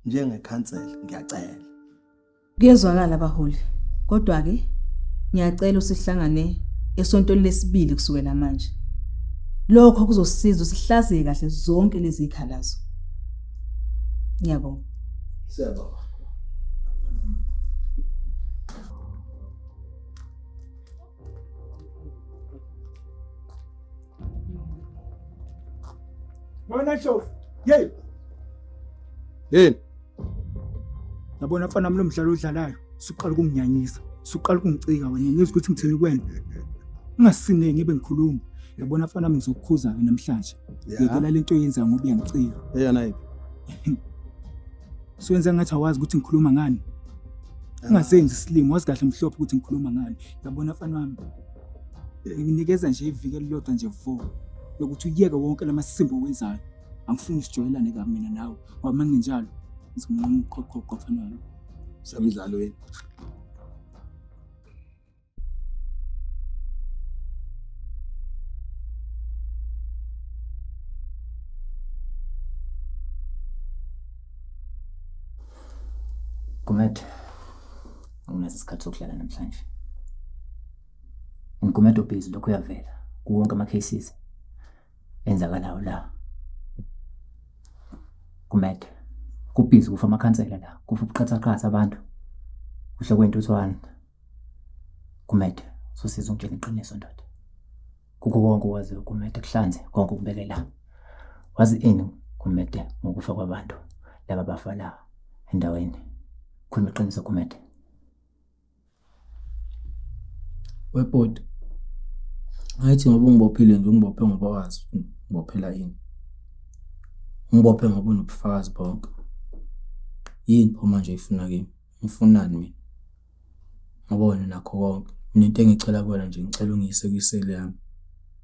njengekhansela ngiyacela. Kuyezwakala abaholi. Kodwa ke ngiyacela usihlangane esontweni lesibili kusukela manje. Lokho kuzosisiza sihlaziye kahle zonke lezi ikhalazo. Ngiyabonga. Siyabonga. Wena show. Yey. Yini? Nabona mfana lo mdlalo odlalayo, usuqala ukunginyanyisa, usuqala ukungicika wena ngizwe ukuthi ngithini kwena. Ungasine ngibe ngikhuluma. Yabona mfana ngizokukhuza namhlanje. Ngiyekela lento yenza ngoba iyangicika. Eyona yiphi? Siwenza ngathi awazi ukuthi ngikhuluma ngani. Ungasenzi isilimo, wazi kahle mhlophe ukuthi ngikhuluma ngani. Yabona mfana wami. Nginikeza nje iviki elilodwa nje 4 lokuthi uyeke wonke lamasimbo wenzayo. Angifuni sijoyelane ka mina nawe. Ngoba manginjalo ngizomnquma uqoqoqo mfana wami. Semidlalweni. Kumede ungazi isikhathi sokuhlala namhlanje. Ngikumedo busy lokho uyavela kuwonke ama cases enzakalayo la. Kumede kubhizi kufa amakhansela la, kufa ubuqhathaqhatha abantu. Kuhle kwentuthwana. Kumede sosiza ungitshela iqiniso ndoda. Kukho konke wazi kumede kuhlanze konke kubeke la. Wazi ini kumede ngokufa kwabantu laba bafa la endaweni. Khuluma iqiniso kumede. Webhodi. Ngathi ngoba ungibophile nje ungibophe ngoba wazi ngibophela yini. Ngibophe ngoba unobufakazi bonke. Yini pho manje ifuna kimi? Ngifunani mina? Ngabona nakho konke. Mina into engicela kuwena nje ngicela ungiyise kwisele yami.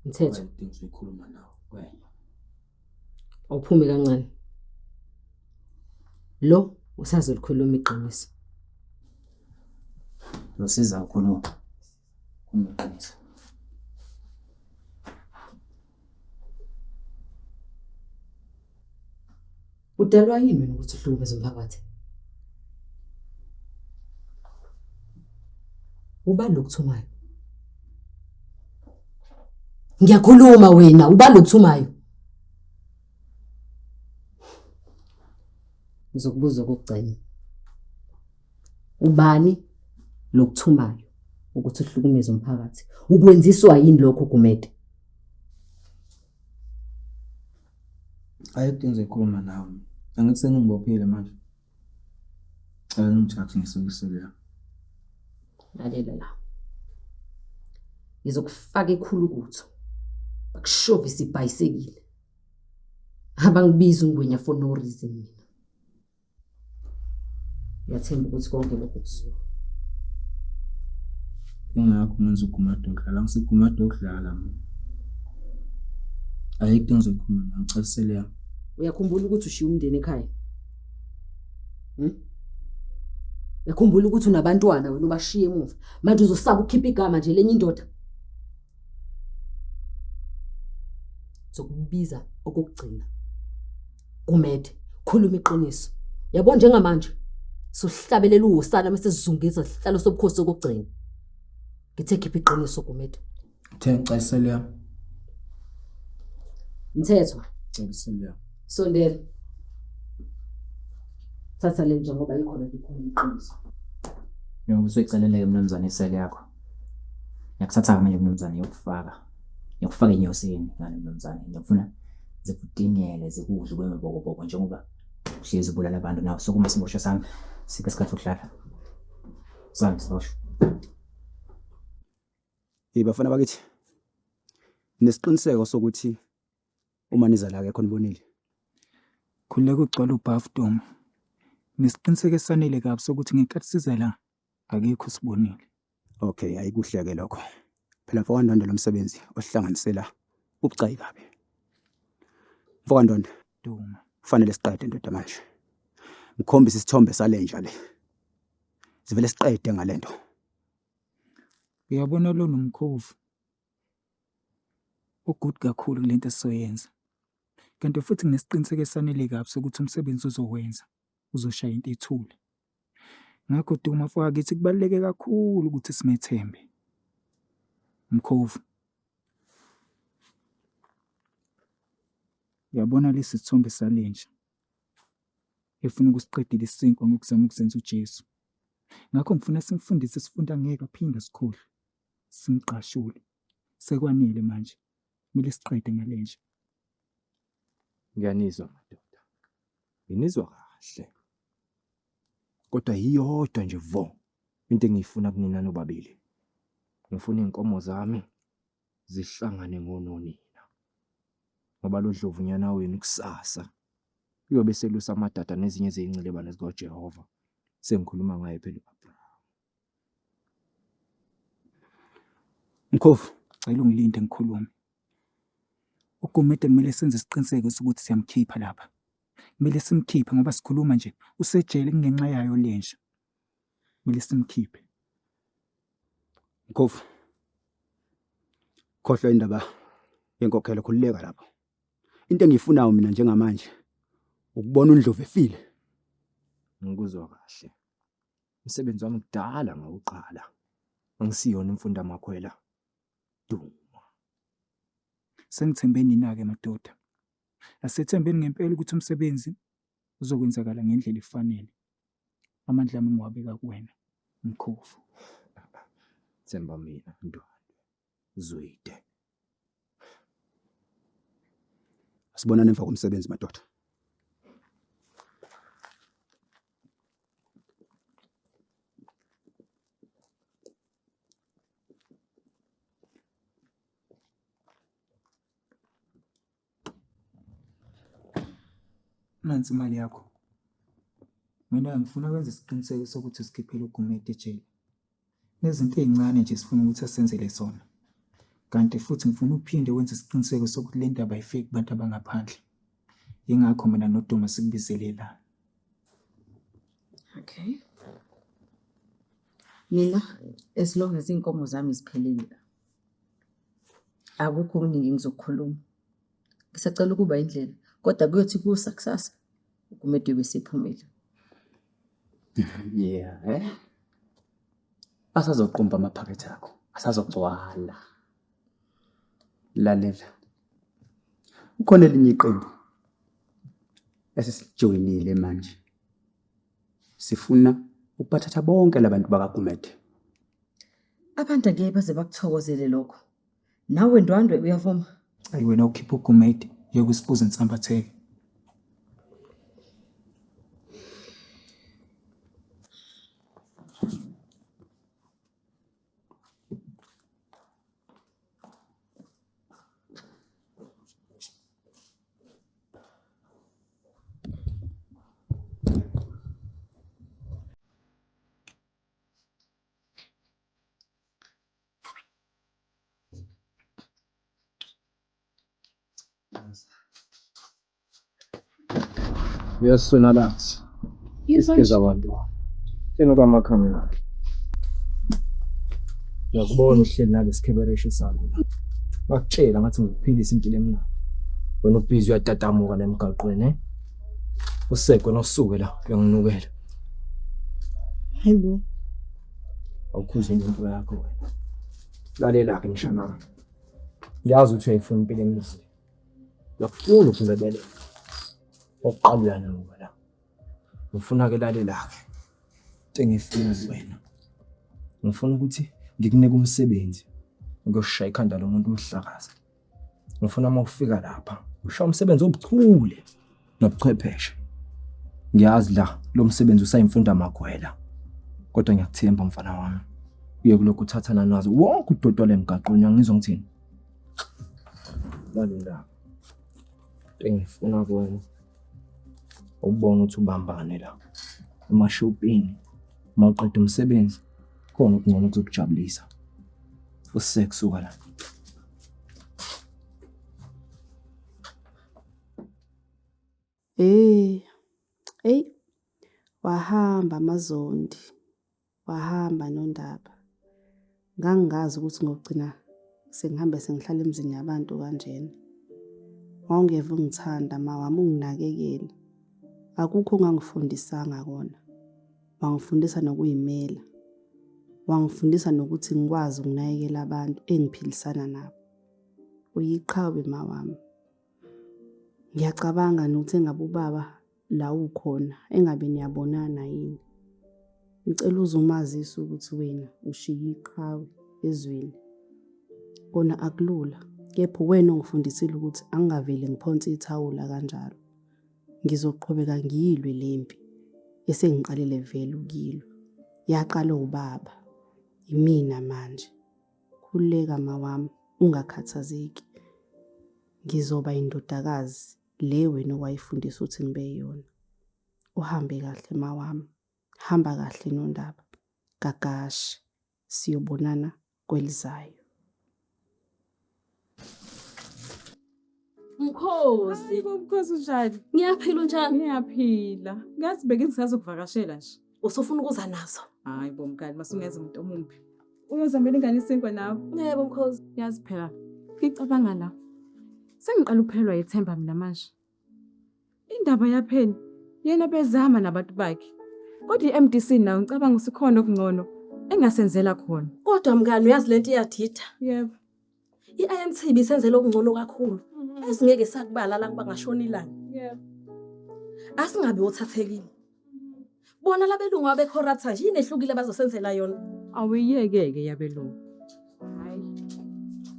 Mthetho. Ngidinga ukukhuluma nawe wena. Awuphume kancane. Lo usazolikhuluma iqiniso. Losiza ukukhuluma. Iqiniso. Udalwa yini wena ukuthi uhlukumeze umphakathi? Ubani lokuthumayo? Ngiyakhuluma wena, ubani lokuthumayo? Ngizokubuza ukugcina. Ubani lokuthumayo ukuthi uhlukumeze umphakathi? Ukwenziswa yini lokho kumede? Ayidinga ukukhuluma nawe. Angithi sengibophile manje. Ngithatha ngisukisele la. Lalela la. Ngizokufaka ekhulukutho. Bakushovisa ibhayisekile. Abangibiza ungwenya for no reason mina. Ngiyathemba ukuthi konke lokho kuzwa. Ingakho ngenza ugumede okudlala, ngisigumede okudlala mina. Ayikho engizoyikhuluma nawe, ngicasisele yami. Uyakhumbula ukuthi ushiya umndeni ekhaya? Uyakhumbula ukuthi unabantwana wena ubashiye emuva. Manje uzosaba ukukhipha igama nje lenye indoda. Zokubiza okugcina. Gumede, khuluma iqiniso. Yabona njengamanje sohlabelela uwusana mase sizungiza sihlalo sobukhosi okugcina. Ngithe khipha iqiniso Gumede. Ngicasisele yami. Mthetho. Ngicasisele yami. Sondela. Thatha le njengoba ikhona ikhuluma iqiniso. Yebo usuyicelele mnumzane isele yakho. Ngiyakuthatha manje mnumzane yokufaka. Ngiyakufaka enyosini ngale mnumzane. Ngifuna zikutingele zikudla kwemibokoboko njengoba uhlezi ubulala abantu nawe sokuma simbosho sami sike isikhathi ukudlala. Sami sibosho. Bafana bakithi. Nesiqiniseko sokuthi uma niza la akekho nibonile. Khuleka ugcwala ubhafu Doma. Nesiqiniseko esanele kabi sokuthi ngekhathi siza la akekho sibonile. Okay, ayikuhleke lokho. Phela mfowethu Ndondo lomsebenzi ohlanganisela ubucayi kabi. Mfowethu Ndondo, Duma. Kufanele siqede ndoda manje. Ngikhombisa isithombe salenja le. Sivele siqede ngalento. Uyabona lo nomkhovu. Ugood kakhulu lento esizoyenza. Kanti futhi nginesiqiniseko esanele kabi sokuthi umsebenzi uzowenza. Uzoshaya into ethule. Ngakho Duma mfowethu kithi kubaleke kakhulu ukuthi simethembe. Mkhovu. Yabona lesi sithombe salenja. Efuna ukusiqedile isinkwa ngokuzama ukuzenza uJesu. Ngakho ngifuna simfundise sifunda ngeke aphinda sikhohle. Simqashule. Sekwanele manje. Kumele siqede ngalenja. Ngiyanizwa madoda. Nginizwa kahle. Kodwa yiyodwa nje vo into engiyifuna kunina nobabili. Ngifuna inkomo zami zihlangane ngononina. Ngoba lo dlovunyana wenu kusasa uyobe selusa amadada nezinye zezincilebane zikaJehova. Sengikhuluma ngaye phela uAbraham. Mkhovu, cela ungilinde ngikhulume. Ugumede kumele senze isiqiniseko sokuthi siyamkhipha lapha. Kumele simkhiphe ngoba sikhuluma nje usejele kungenxa yayo lenja. Kumele simkhiphe. Mkhovu. Khohlwa indaba yenkokhelo khulileka lapho. Into engiyifunayo mina njengamanje ukubona uNdlovu efile. Ngikuzwa kahle. Umsebenzi wami kudala ngawuqala. Angisiyona imfundo amakhwela. Duma. Sengithembeni nake madoda. Asethembeni ngempela ukuthi umsebenzi uzokwenzakala ngendlela efanele. Amandla ami ngiwabeka kuwena, Mkhovu. Themba mina Ndwandwe. Zwide. Asibonane emva komsebenzi madoda. Nansi imali yakho. Mina ngifuna ukwenza isiqiniseko sokuthi sikhiphele uGumede ejele. Nezinto ezincane nje sifuna ukuthi asenzele sona. Kanti futhi ngifuna uphinde wenze isiqiniseko sokuthi le ndaba ayifiki kubantu abangaphandle. Yingakho mina noDuma sikubizele la. Okay. Mina as long as inkomo zami ziphelile. Akukho okuningi ngizokukhuluma. Ngisacela ukuba indlela kodwa kuyothi kusakusasa uGumede besiphumile. Yeah, Asazoqumba amaphakethe akho. Asazogcwala. Lalela. Ukhona elinye iqembu esisijoyinile manje. Sifuna ukubathatha bonke labantu bakaGumede. Abantu ngeke baze bakuthokozele lokho. Nawe Ndwandwe uyavuma? Ayi wena ukhipha uGumede yokusibuza insambatheke. Uyasona lathi. Isikeza abantu. Senoba amakhamera. Uyakubona uhleli nalesikhebeleshe sakho. Bakutshela ngathi ngiphilisa impilo emnandi. Wena ubhizi uyatatamuka nemgaqweni, usekwe nosuke la uyanginukela. Hayibo. Awukhuze into yakho wena. Lalela ke mshana. Yazi ukuthi uyayifuna impilo emnandi. Uyakufuna ukubebele. Oqalana ngoba la. Ngifuna ke lalela ke. Engifuna wena. Ngifuna ukuthi ngikunike umsebenzi ngokushaya ikhanda lomuntu umhlakaza. Ngifuna uma ufika lapha ushaya umsebenzi obuchule nobuchwepheshe. Ngiyazi la lo msebenzi usayimfunda amagwela. Kodwa ngiyakuthemba mfana wami. Uye kulokhu uthathana nazo wonke udodwa lemgaqweni angizwa ngithini. Lalela. Engifuna kuwena. Ubone ukuthi ubambane la. Emashopini. Mawuqeda umsebenzi khona ukungcono ukuzokujabulisa. Usekusuka la. Hey, wahamba amazondi, wahamba noNdaba. Ngangingazi ukuthi ngogcina sengihambe sengihlala emzini yabantu kanjena. Wawungeva ungithanda wami unginakekela. Akukho ongangifundisanga kona. Wangifundisa nokuyimela. Wangifundisa nokuthi ngikwazi ukunakekela abantu engiphilisana nabo. Uyiqhawe wami. Ngiyacabanga nokuthi engabe ubaba la ukhona engabe niyabonana yini. Ngicela uzumazisa ukuthi wena ushiya iqhawe ezweni. Kona akulula. Kepha wena ongifundisile ukuthi angingaveli ngiphonse ithawula kanjalo. Ngizoqhubeka ngiyilwe lempi esengiqalele vele ukilwa. Yaqala ubaba. Imina manje. Khuleka wami ungakhathazeki. Ngizoba indodakazi le wena owayifundisa ukuthi ngibe yona. Uhambe kahle wami. Hamba kahle noNdaba. Gagashi. Siyobonana kwelizayo. Mkhosi. Mkhosi ushadi. Ngiyaphila njani? Ngiyaphila. Ngathi beke ngisazokuvakashela nje. Usufuna ukuza nazo? Hayi bomkali masungeza umuntu omumbi. Uyozambela ingane isinkwa nawe. Yebo mkhosi. Yazi phela. Ngicabanga la. Sengiqala ukuphelwa yithemba mina manje. Indaba yapheni yena bezama nabantu bakhe. Kodwa iMDC nawo ngicabanga usikhona okungcono engasenzela khona. Kodwa mngani uyazi lento iyadida. Yebo. iIMT bisenzela okungcono kakhulu. Esingeke sakubala la kuba ngashona ilanga. Yebo. Asingabe uthathekile. Bona labelungu abecorrupta nje inehlukile bazosenzela yona. Awuyiyeke yabelungu. Hayi.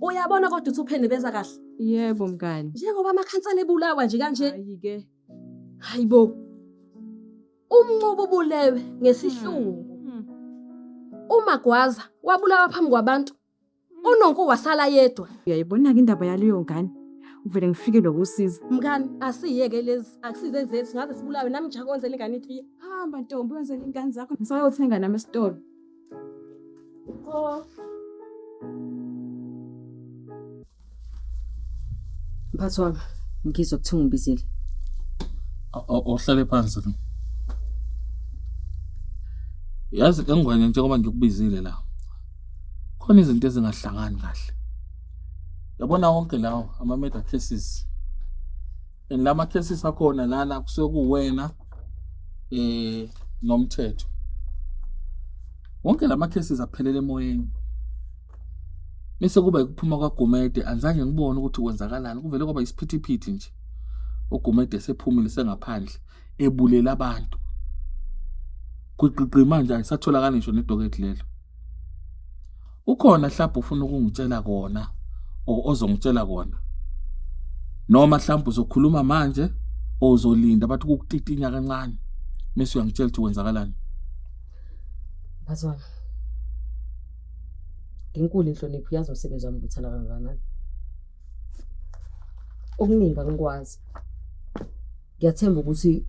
Uyabona kodwa uthi uphende beza kahle. Yebo mngani. Njengoba amakhansela ebulawa nje kanje. Hayike. Hayibo. Umncobo ubulewe ngesihlungu. Umagwaza wabulawa phambi kwabantu. Unonku wasala yedwa. Uyayibona ke indaba yaleyo ngane. Uvele ngifike lokusiza. Mngani asiyeke lezi akusize zethu ngaze sibulawe nami ngijakonzela ingane itiye. Hamba Ntombi wenzele ingane zakho ngisayothenga nami esitolo. Mphathi wami, ngizwa ukuthi ungibizile. Ohlale phansi lo. Yazi engwane njengoba ngikubizile la. Khona izinto ezingahlangani kahle. Yabona wonke lawo ama-murder cases. Lama cases akhona lana kusuke kuwena nomthetho. Wonke lama cases aphelele emoyeni. Bese kuba ukuphuma kwaGumede anzange ngibone ukuthi kwenzakalani. Kuvele kwaba isiphithiphithi nje. uGumede sephumile sengaphandle ebulela abantu. Kwiqiqi manje ayisatholakala ngisho nedokethi lelo. Ukhona mhlawumbe ufuna ukungitshela kona ozongitshela kona. Noma mhlawumbe uzokhuluma manje ozolinda bathi ukutitinya kancane. Mase uyangitshela ukuthi kwenzakalani. Mphathi wami. Nginkulu inhlonipho yazi umsebenzi wami ukuthana kangakanani. Okuningi angikwazi. Ngiyathemba ukuthi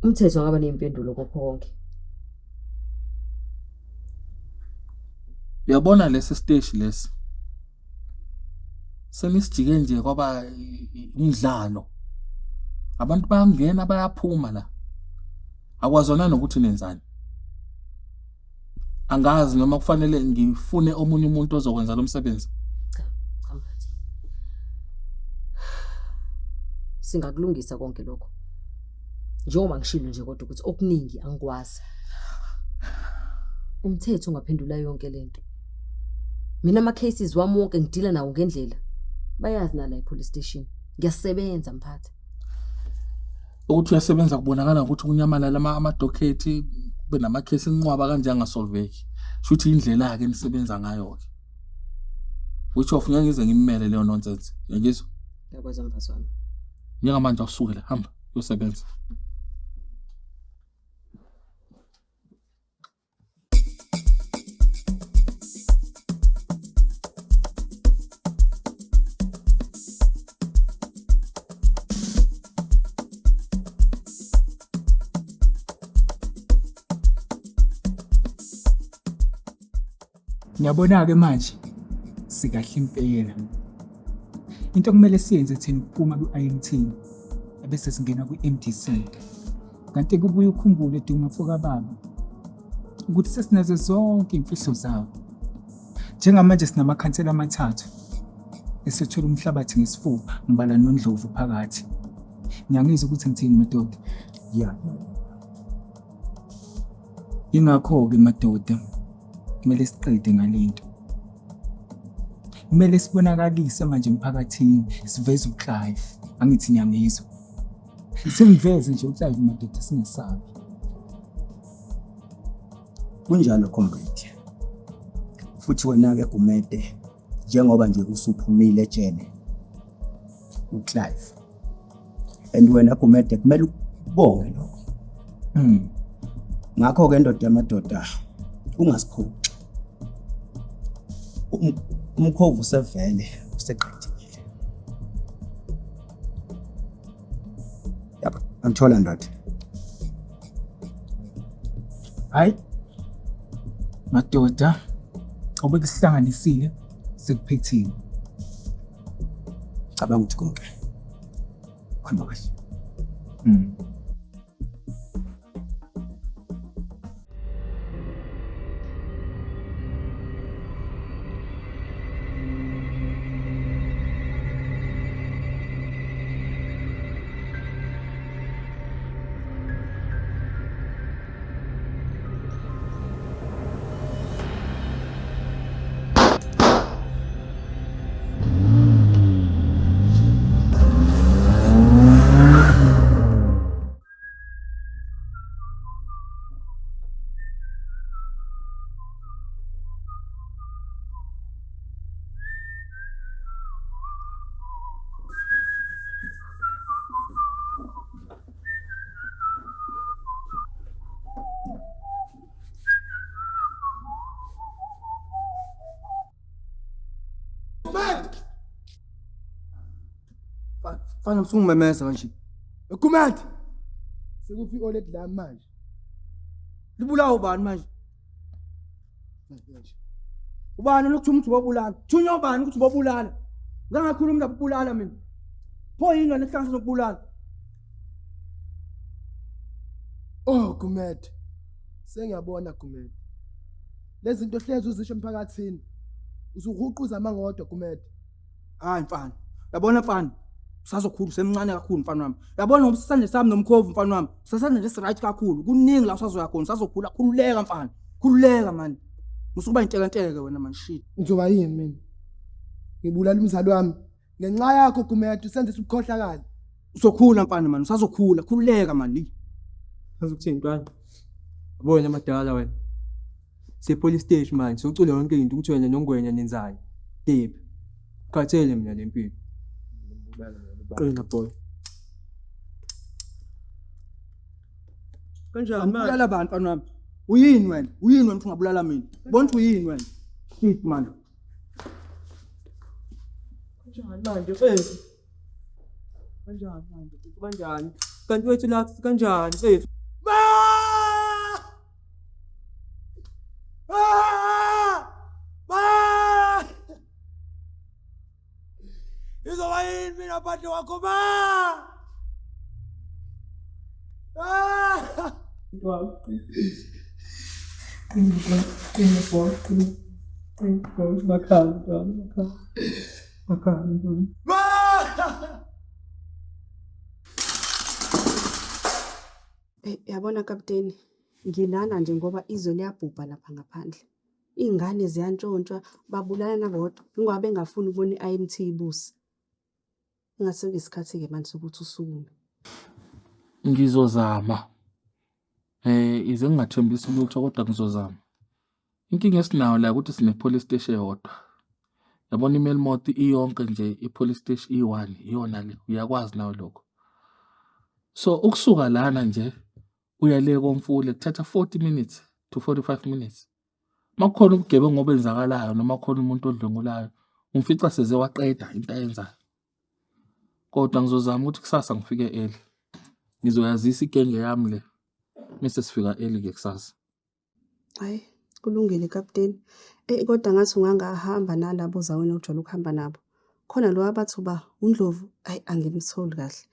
umthetho ngaba nezimpendulo kokho konke. Uyabona lesi stage lesi. Senisijike nje kwaba umdlalo. Abantu bayangena bayaphuma la. Akwazona nokuthi nenzani. Angazi noma kufanele ngifune omunye umuntu ozokwenza lo msebenzi. Singakulungisa konke lokho. Njengoba ngishilo nje kodwa ukuthi okuningi angikwazi. Umthetho ungaphendula yonke lento. Mina ama cases wami wonke ngidila nawo ngendlela. Bayazi nala epolice station. Ngiyasebenza mphathi. Ukuthi uyasebenza kubonakala ukuthi kunyamalala ama-docket kube nama-case enqwaba kanje angasolveki. Shuthi indlela yake nisebenza ngayo ke. Which of ngeke ngize ngimele leyo nonsense. Ngiyizwa? Yakwazi mfazi wami. Njengamanje awusukele hamba uyosebenza. Ngiyabona-ke manje sikahle impela. Into kumele siyenze thina ukuphuma ku-IMT ebese singena ku-MDC. Kanti kubuye ukhumbule Dumafo baba ukuthi sesinazo zonke imfihlo zawo. Njengamanje sinamakhansela amathathu esethola umhlabathi ngesifuba ngibala noNdlovu phakathi. Ngiyangizwa ukuthi ngithini madoda. Yeah. Ingakho-ke madoda kumele siqede ngalento. Kumele sibonakalise manje emphakathini siveze uClive. Angithi ngiyangizwa. Singiveze nje uClive madoda singesabi. Kunjalo comrade. Futhi wena-ke Gumede njengoba nje usuphumile ejele uClive. And wena Gumede kumele ubonge lokho. Ngakho-ke ndoda yamadoda ungasiphuci. Umkhovu usevele useqedile. Yabo, angithola ndoda. Hayi. Madoda, awubeke sihlanganisile sekuphethile. Cabanga ukuthi konke. Khona kahle. Fana msungumemeza kanje. Ekumati. Sekufika oledi la manje. Libulawa ubani manje? Ubani lokuthi umuntu ubabulala? Thunywa ubani ukuthi ubabulala? Ngangakhuluma nabulala mina. Pho yini lehlangana nokubulala? Oh Gumede. Sengiyabona Gumede. Lezi zinto hlezi uzisho emphakathini. Usuhuquza amangodwa Gumede. Hayi mfana. Yabona mfana. Usazokhulu semncane kakhulu mfana wami. Yabona ngomsisande sami nomkhovu mfana wami. Usasande nje right kakhulu. Kuningi la usazoya khona. Usazokhula khululeka mfana. Khululeka man. Musukuba inteke wena man shit. Ngizoba yini mina? Ngibulala umzali wami. Ngenxa yakho Gumede usenze ukukhohlakala. Usokhula mfana man. Usazokhula khululeka man. Azokuthini ntwana? Abona amadala wena. Police station manje socula yonke into ukuthi wena noNgwenya nenzani. Deep. Khathele mina lempilo. Qina boy. Kanjani manje? Ubulala abantu mfana wami. Uyini wena? Uyini wena ungabulala mina? Bona ukuthi uyini wena? Shit man. Kanjani manje? Kanjani manje? Kanjani? Kanti wethu la kanjani sethu? Izoba yini mina phansi wakho ma? Yabona kapteni, ngilana nje ngoba izwe liyabhubha lapha ngaphandle. Iy'ngane ziyantshontshwa, babulala nabodwa. Ingoba bengafuni ukubona i-IMT ibusa. Ingase isikhathi-ke manje sokuthi usukume. Ngizozama. Ize ngingathembisi lutho kodwa ngizozama. Inkinga esinayo la ukuthi sine police station eyodwa. Yabona iMelmoth iyonke nje i-police station i1 iyona le. Uyakwazi nawe lokho. So ukusuka lana nje uyale koMfule kuthatha 40 minutes to 45 minutes. Makukhona ubugebengu obenzakalayo noma khona umuntu odlungulayo, umfica seze waqeda into ayenzayo. Kodwa ngizozama ukuthi kusasa ngifike early. Ngizoyazisa igenge yami le. Mase sifika early ke kusasa. Hayi, kulungile kapteni. Kodwa ngathi ungangahamba nalabo zawena ujwayele ukuhamba nabo. Khona lo abathuba uNdlovu, angimtholi kahle.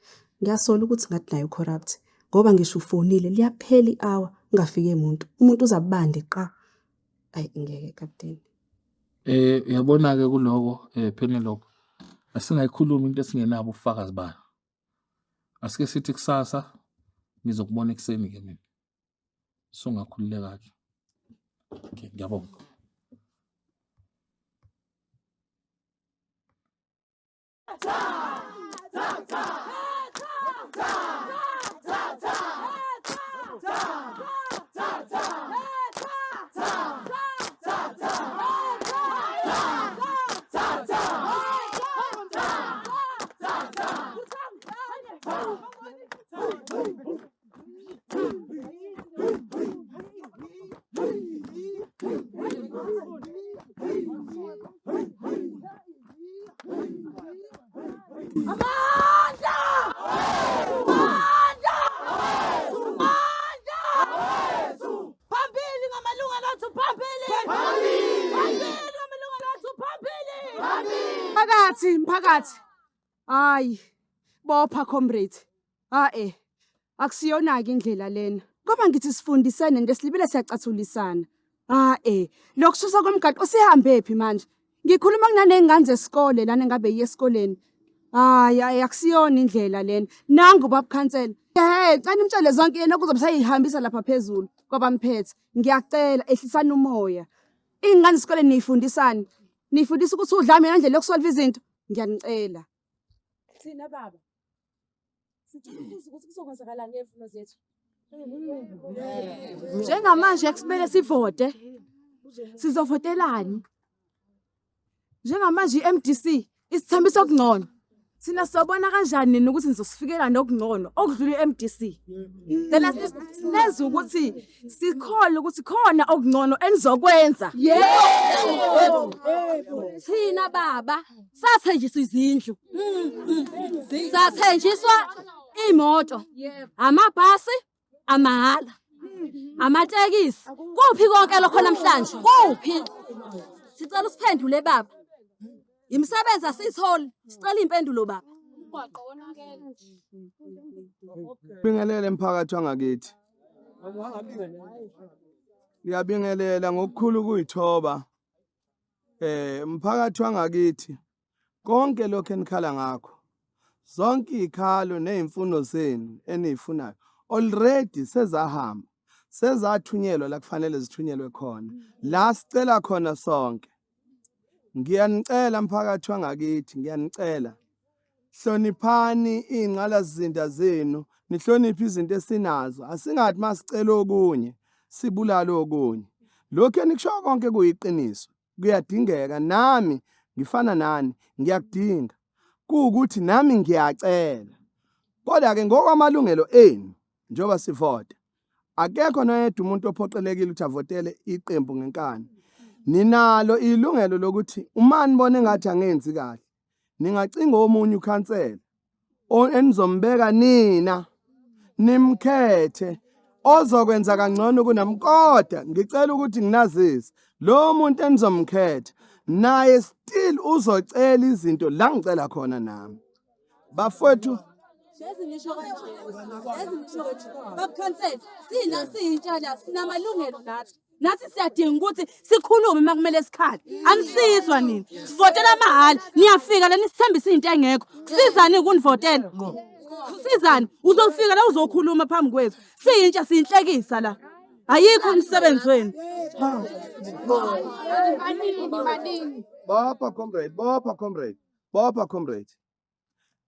Ngiyasola ukuthi ngathi nayo corrupt. Ngoba ngisho ufonile liyaphela i-hour ngafike umuntu uzabande qa. Ngeke kapteni. Uyabona ke kuloko Penelope. Asingayikhuluma into esingenabo ubufakazi bayo. Asike sithi kusasa ngizokubona ekseni ke mina. Songakhululeka ke. Okay, ngiyabonga. Mphakathi. Hayi, bopha comrade. Akusiyona-ke indlela lena. Ngoba ngithi sifundisane ngesilibele siyacathulisana. Lokususa komgaqo sihambe phi manje? Ngikhuluma kunaney'ngane zesikole lana engabe yiye esikoleni. Hayi, akusiyona indlela lena. Nangu ubaba khansela. Cela imtshele zonke yena kuzobe sayihambisa lapha phezulu kwabamphethe. Ngiyacela ehlisana umoya. Iy'ngane zesikole niyifundisane. Nifundisa ukuthi udlame ngendlela yokusolva izinto. Ngiyanicela. Thina baba. Sithukuza ukuthi kuzokwenzakala ngevuno zethu. Njengamanje kumele sivote. Sizovotelani? Njengamanje i-MDC isithembisa okungcono. Sina sobona kanjani nina ukuthi nizosifikela nokungcono okudlula i-MDC? Thina sineza ukuthi sikhole ukuthi khona okungcono enizokwenza. Thina baba sathenjiswa izindlu. Sathenjiswa imoto. Amabhasi amahhala. Amatekisi. Kuphi konke lokho namhlanje? Kuphi? Sicela usiphendule baba. Imisebenzi asitholi, sicela impendulo baba. Bingelele emphakathi wangakithi. Ngiyabingelela ngokukhulu kuyithoba. Umphakathi wangakithi konke lokho enikhala ngakho. Zonke ikhalo nezimfuno zenu enizifunayo already sezahamba. Sezathunyelwa la kufanele zithunyelwe khona. La sicela khona sonke. Ngiyanicela mphakathi wangakithi, ngiyanicela. Hloniphani ingqalazinda zenu, nihloniphe izinto esinazo. Asingathi masicela okunye, sibulala okunye. Lokho enikusho konke kuyiqiniso. Kuyadingeka nami ngifana nani, ngiyakudinga. Kuukuthi nami ngiyacela. Kodwa ke ngokwamalungelo enu, njoba sivota. Akekho noyedwa umuntu ophoqelekile ukuthi avotele iqembu ngenkani. Ninalo ilungelo lokuthi uma nibone ngathi angenzi kahle ningacinga omunye ukhansela enizombeka nina nimkhethe ozokwenza kangcono kunami. Kodwa ngicela ukuthi nginazise lo muntu enizomkhetha naye still uzocela izinto la ngicela khona nami. Bafowethu Babukhansela, sina siyintsha la sinamalungelo nathi. Nathi siyadinga ukuthi sikhulume makumele sikhali. Anisizwa nini? Sivotela mahala. Niyafika la nisithembisa izinto engekho. Kusizani ukunivotela? Kusizani? Uzofika la uzokhuluma phambi kwethu. Siyintsha siyinhlekisa la. Ayikho umsebenzi wenu. Bopha comrade.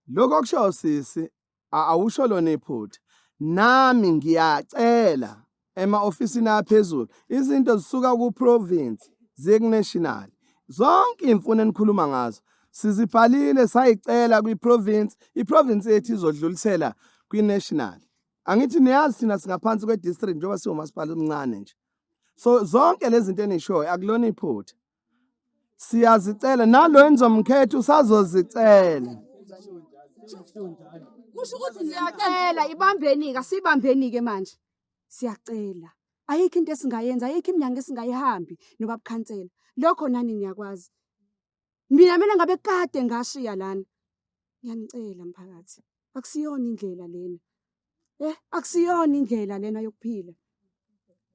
Lokho kusho sisi awusho lona iphutha. Nami ngiyacela ema-ofisini aphezulu izinto zisuka ku-province ziye ku-national. Zonke imfuno enikhuluma ngazo sizibhalile sayicela kwi-province. I-province yethu izodlulisela kwi-national. Angithi niyazi thina singaphansi kwe-district njengoba siwumasipala omncane nje. So zonke lezi zinto enishoyo akulona iphutha. Siyazicela nalo enzomkhetho usazozicela. Kusho ukuthi siyacela ibambeni ka sibambeni ke manje. Siyacela. Ayikho into esingayenza, ayikho iminyango esingayihambi noba bukhansela. Lokho nani niyakwazi. Mina ngabe kade ngashiya lana. Ngiyanicela mphakathi. Akusiyona indlela lena. Akusiyona indlela lena yokuphila.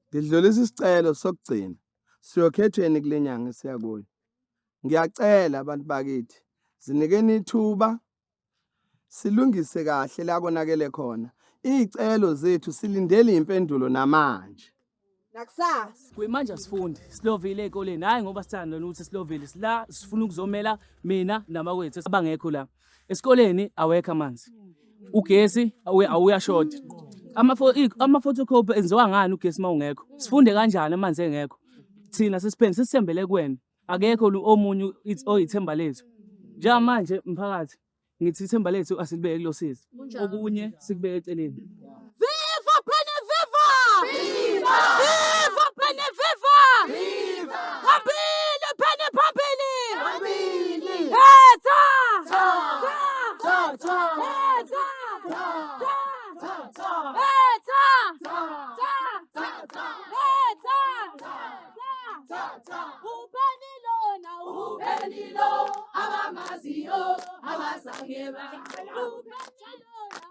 Ngidlulisa isicelo sokugcina. Siyokhethweni kulenyanga siyakuyo. Ngiyacela abantu bakithi zinikeni ithuba silungise kahle la konakele khona. Izicelo zethu silindele impendulo namanje. Nakusasa. Kuyimanje asifundi. Silovile ezikoleni hayi ngoba sithanda ukuthi silovile sila sifuna ukuzomela mina namakwethu abangekho la. Esikoleni awekho amanzi. Ugesi awuyashota. Ama-photocopy enziwa ngani ugesi mawungekho? Sifunde kanjani amanzi engekho? Thina sisithembele kuwena. Akekho omunye oyithemba lethu. Njengamanje mphakathi ngithi ithemba lethu asilibeke kulosizi. Okunye sikubeke eceleni. Viva Penny Viva! Viva! Viva Penny Viva! Viva! Phambili Penny phambili! Phambili! Hetha! Tha! Tha! Tha! Hetha! Tha! Tha! Tha! Hetha! Tha! Tha! Hetha! Tha! Ubeni lona ubeni lo abamaziyo abazangeba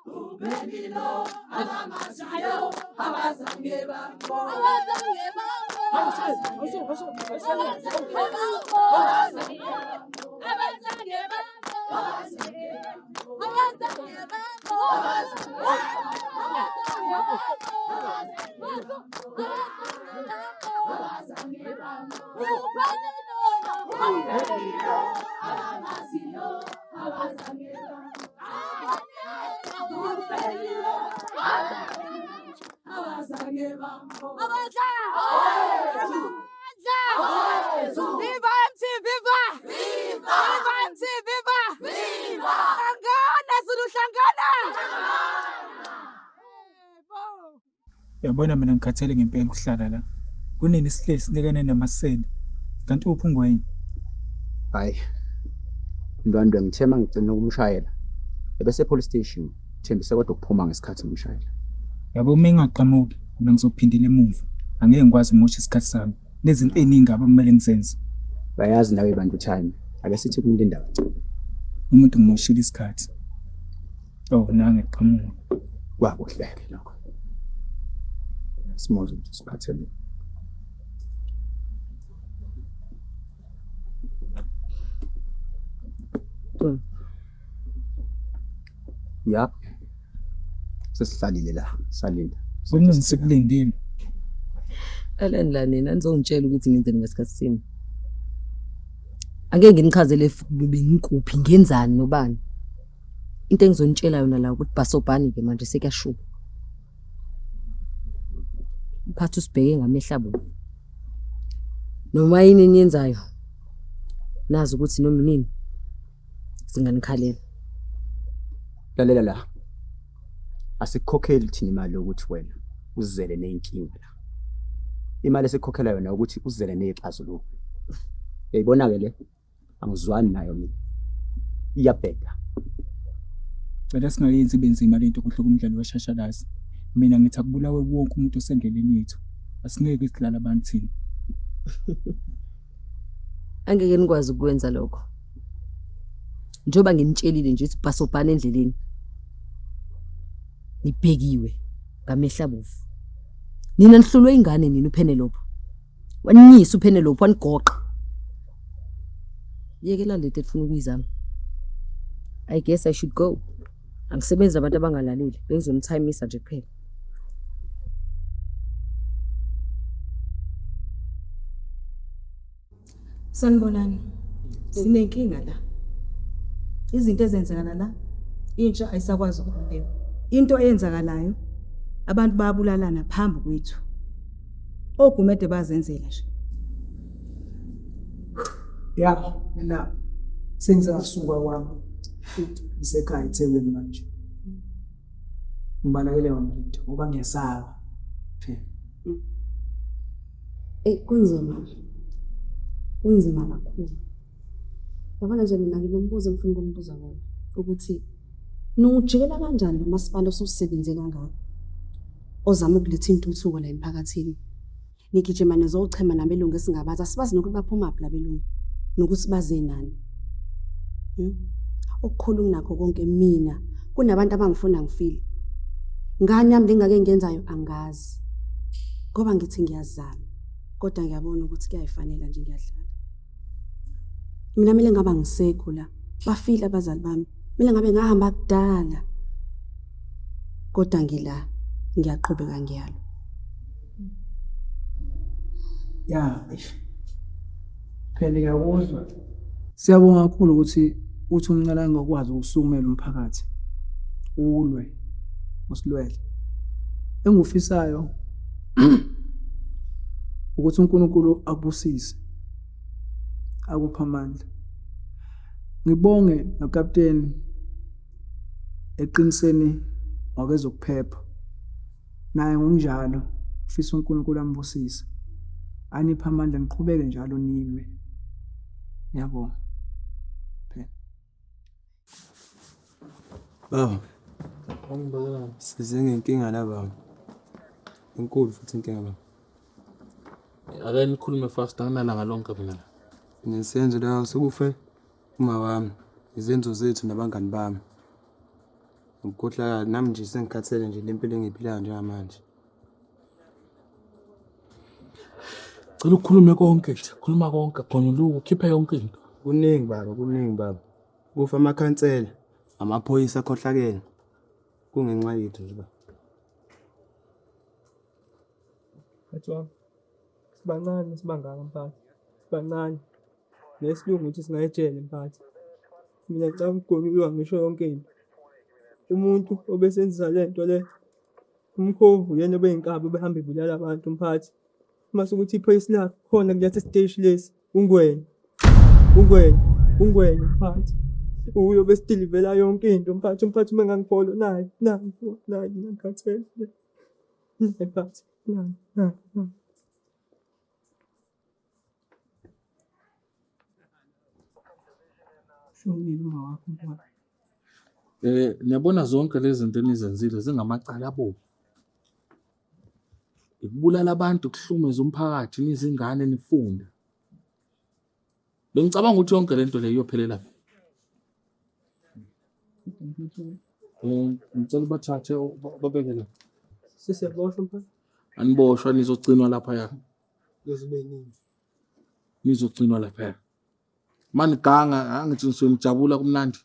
ubeni lo abamaziyo abazangeba Viva MC Viva! Viva! Viva MC Viva! Viva! Hlangana Zulu hlangana! Yabona mina ngikhathele ngempela ukuhlala la. Kunini sihleli sinikene namaseli. Kanti uphi ungwenye? Hayi. Ndwandwe ngithema ngicina ukumshayela. Ebese police station thembise kodwa ukuphuma ngesikhathi ngimshayela. Yabo mengaqhamuki mina ngizophindela emuva. Angeke ngikwazi ukusho isikhathi sami. Nezinto eziningi abakumele ngizenze. Bayazi nawe bantu time. Ake sithi kuninto indaba. Umuntu ngimoshila isikhathi. Oh nange qhamuka. Kwakuhleke lokho. Simozo ukuthi siphathele. Ya. Sesihlalile la, salinda. Kuningi sikulindile. Alani la nina nizongitshela ukuthi ngenzeni ngesikhathi sini. Ake nginichazele bengikuphi ngenzani nobani. Into engizonitshela yona la ukuthi basobhani ke manje sekuyashuba. Uphatha usibheke ngamehlabo. Noma yini niyenzayo. Nazi ukuthi noma nini singanikhalela. Lalela la. Asikhokheli thina imali ukuthi wena uzele nenkinga la. Imali esikhokhela yona ukuthi uzele nezixazululo. Uyayibona ke le? Angizwani nayo mina. Iyabheka. Cela singayenzi benzima lento kuhluka umdlalo weshashalazi. Mina ngithi akubulawe wonke umuntu osendleleni yethu. Asingeke sidlala abantu thina. Angeke nikwazi ukwenza lokho. Njoba nginitshelile nje ukuthi basobhana endleleni. nibhekiwe ngamehlabovu. Nina nihlulwe ingane nina uPenelope. Waninyisa uPenelope wanigoqa. Yekela lento efuna ukuyizama. I guess I should go. Angisebenzi abantu abangalaleli, bengizomthayimisa nje kuphela. Sanibonani. Sinenkinga la. Izinto ezenzekana la, intsha ayisakwazi ukukhuleka. Into eyenzakalayo, abantu bayabulalana phambi kwethu. Ogumede bazenzela nje. Ya, mina sengizasuka kwami. Ngisekhaya eThekwini manje. Ngibalekele wona into ngoba ngiyasaba. Kunzima. Kunzima kakhulu. Yabona nje mina ngilombuzo engifuna ukumbuza wona ukuthi nojikela kanjani umasipala osusebenze kangaka ozama ukuletha intuthuko la emphakathini. Nikijima nezochema nabelungu esingabaza sibazi nokuthi baphuma phi labelungu nokuthi baze nani. Okukhulu kunakho konke mina kunabantu abangifuna ngifile. Ngani yami lengake ngenzayo angazi. Ngoba ngithi ngiyazama kodwa ngiyabona ukuthi kuyayifanela nje ngiyadlala. Mina mele ngaba ngisekho la bafile abazali bami. Mina ngabe ngahamba kudala. Kodwa ngila ngiyaqhubeka ngiyalo. Ya, phela ngiyakuzwa. Siyabonga kakhulu ukuthi uthi umncane ngokwazi ukusukumela umphakathi. Ulwe usilwele. Engufisayo ukuthi uNkulunkulu akubusise. Akupha amandla. Ngibonge nokapteni eqiniseni ngokwezokuphepha. Naye ngokunjalo ufisa uNkulunkulu ambusise. Anipha amandla niqhubeke njalo nime. Ngiyabonga. Baba. Size ngenkinga la baba. Inkulu futhi inkinga baba. Ake nikhulume fast anganala lonke mina. Ngisenzo la sekufe uma wami. Izenzo zethu nabangani bami. Ngikhohlakala nami nje sengikhathele nje lempilo engiphilayo njengamanje. Cela ukukhulume konke nje, khuluma konke khona luku khiphe yonke into. Kuningi baba. Kufa amakhansela, amaphoyisa akhohlakele. Kungenxa yethu nje baba. Atswa. Sibancane sibangaka mphakathi. Sibancane. Nesilungu ukuthi singayijele mphakathi. Mina ngicabanga ukugonyulwa ngisho yonke into. Umuntu obesenza lento le umkhovu yena obeyinkabi behamba ibulala abantu mphakathi. Mase ukuthi iphoyisa lakho khona kulethe stage lesi ungwenya mphakathi. Uyo besidilivela yonke into mphakathi uma ngangipolo nayi ngikhathele. Mphakathi nayi. Niyabona zonke lezi zinto enizenzile zingamacala abo. Ukubulala abantu, kuhlumeza umphakathi, nizingane nifunda. Bengicabanga ukuthi yonke lento le iyophelela phi. Ngicela bathathe babeke la. Sisiyaboshwa mphakathi. Aniboshwa nizogcinwa lapha ya. Ngizibenini. Nizogcinwa lapha. Mani ganga angithi ngisonijabula kumnandi.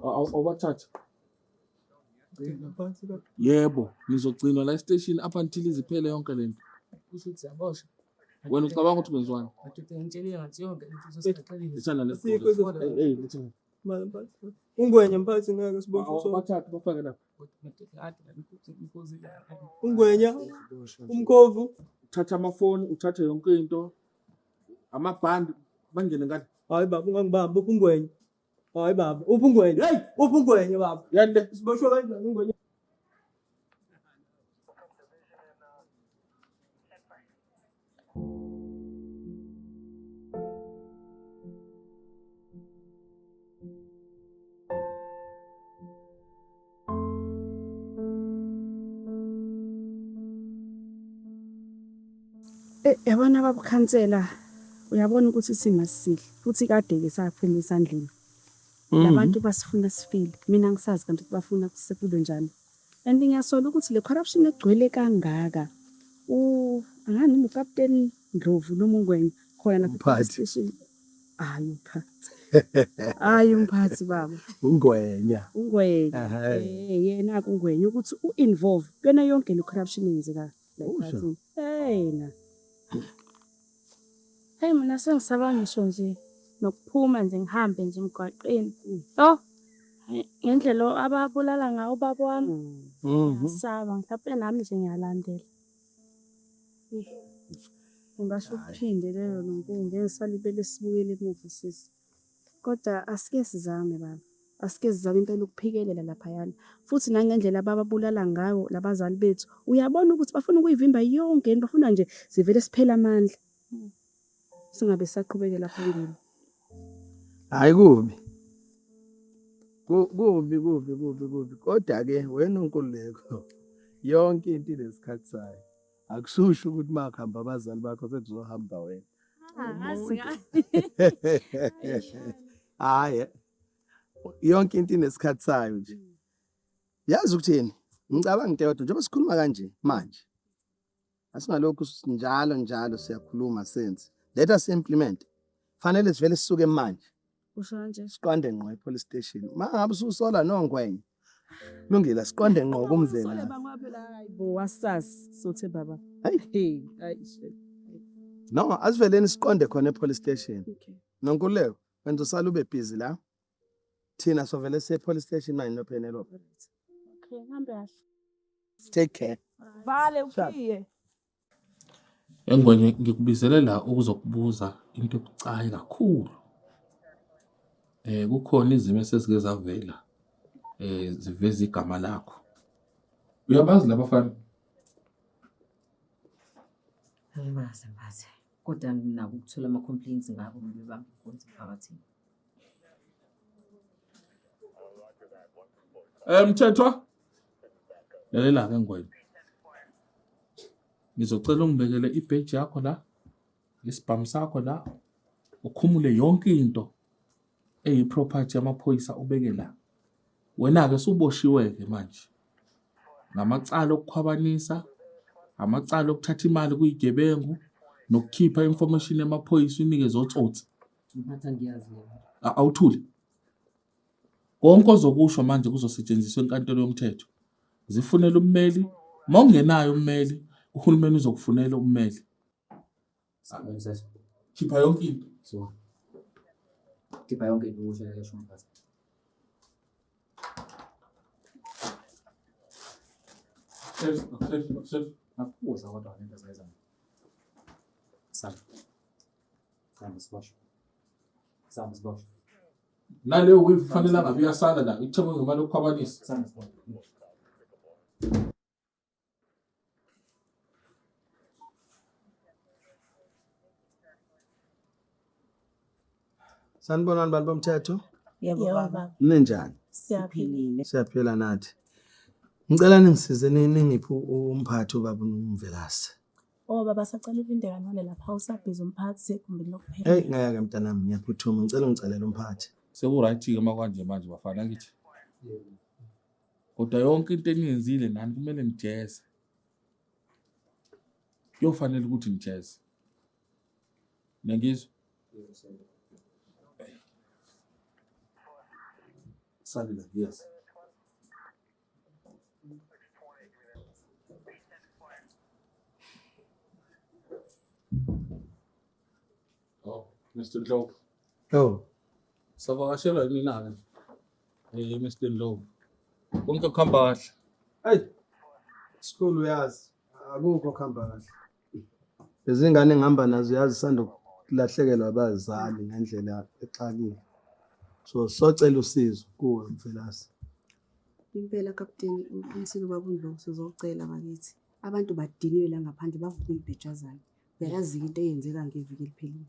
Awubathatha. Yebo, nizogcinwa la station up until iziphele yonke lento. Kusho siyaboshwa. Wena ucabanga ukuthi kwenziwani? Ngitshela ngathi yonke into sesixaxelile. Isana le. Listen. Ungwenya mphakathi ngeke siboshwe so. Bathathe bafake lapha. Ungwenya. Umkhovu. Uthatha amafoni, uthathe yonke into. Amabhandi bangene ngani? Hayi baba ungangibamba ungwenya. Hayi baba, uphungwenya. Hey, uphungwenya baba. Yande siboshwe kanjani ungwenya? Yabona babukhansela uyabona ukuthi isimo sisihle futhi kade ke saphuma esandleni. labantu basifuna sifile. Mina ngisazi kanti bafuna kusekube njani. And ngiyasola ukuthi le corruption egcwele kangaka. Angani uMkapteni Ndlovu noma uNgwenya khona lapha Umphathi. station. Hayi umphathi. Hayi umphathi baba. Ungwenya. Ungwenya. Yena kungwenya ukuthi uinvolve kuyona yonke le corruption eyenzeka la ePhalaZulu. Na. Hey mina sengisaba ngisho nje nokuphuma nje ngihambe nje emgwaqeni. Oh. Ngendlela ababulala ngayo ubaba wami. Ngisaba mhlawumbe nami nje ngiyalandela. Ungasho ukuphinde lelo nonke ngisalibele sibuyele emuva sisi. Kodwa asike sizame baba. Asike sizame impela ukuphikelela lapha yana. Futhi nangendlela ababulala ngayo labazali bethu. Uyabona ukuthi bafuna ukuyivimba yonke into bafuna nje sivele siphela amandla. Singabe saqhubekela phambili. Hayi kubi. Kubi. Kodwa ke wena uNkululeko yonke into inesikhathi sayo. Akushusho ukuthi makuhamba abazali bakho sekuzohamba wena. Hayi. Yonke into inesikhathi sayo nje. Yazi ukuthini? Ngicabanga into yodwa njengoba sikhuluma kanje manje. Asingalokhu njalo siyakhuluma senze. Let us implement. Fanele sivele sisuke manje. Usho kanje. Siqonde ngqo epolice station. Mangabe ususola noNgwenya. Lungile siqonde ngqo kumzela. Bo wasasi sothe baba. Hey. No, asiveleni siqonde khona epolice station. Nonkuleko, wenza usala ube busy la. Thina sovele police station manje noPenelope. Okay, hambe kahle. Take care. Vale ukiye. Engwenye ngikubizele la ukuzokubuza into ebucayi kakhulu. Kukhona izimo esezike zavela. Ziveza igama lakho. Uyabazi labafana? Angimazi mbathi. Kodwa nginako ukuthola ama complaints ngabo bebamba konke phakathini. Mthethwa? Lalela ke Ngwenya. Ngizocela ungibekele ibhedge yakho la, isibhamu sakho la, ukhumule yonke into eyiproperty yamaphoyisa ubeke la. Wena ke suboshiwe ke manje. Namacala okukhwabanisa, amacala okuthatha imali kuyigebengu, nokukhipha information yamaphoyisa unikeze otsotsi. Mphatha ngiyazi. Awuthuli. Konke ozokusho manje kuzosetshenziswa enkantolo yomthetho. Zifunela ummeli, mongenayo ummeli, uhulumeni uzokufunela ummeli. Khipha yonke into. So. Khipha yonke into usho ngisho mphatha. Nakubuza kodwa into ezayizana. Sami sibosh. Naleyo uyifanele ngabe uyasala la, ithemwe ngemali yokukhwabanisa. Sami sibosh. Sanibonani bantu bomthetho? Yebo baba. Ninjani? Siyaphilile. Siyaphila nathi. Ngicela ningisize ningiphi umphathi ubaba uMvelase. Oh baba sacela ilindeka nole lapha usabhiza umphathi sekumbini lokuphela. Hey ngeke mntanami ngiyaphuthuma ngicela ungicelele umphathi. Sekuright ke makwanje manje bafana ngithi. Kodwa yonke into eniyenzile nani kumele nijeze. Kuyofanele ukuthi nijeze. Ngiyangizwa? Salila, yes. Oh, Mr. Ndlovu. Oh. Savakashela yini na? Mr. Ndlovu. Konke kuhamba kahle. Hey. School uyazi. Akukho kuhamba kahle. Izingane engihamba nazo yazi sandokulahlekela abazali ngendlela exakile. So socela usizo kuwe Mvelase. Impela kapteni uqinisile baba uNdlovu sizocela bakithi. Abantu badiniwe la ngaphandle bavuka ibhejazana. Uyayazi into eyenzeka ngeviki eliphelile.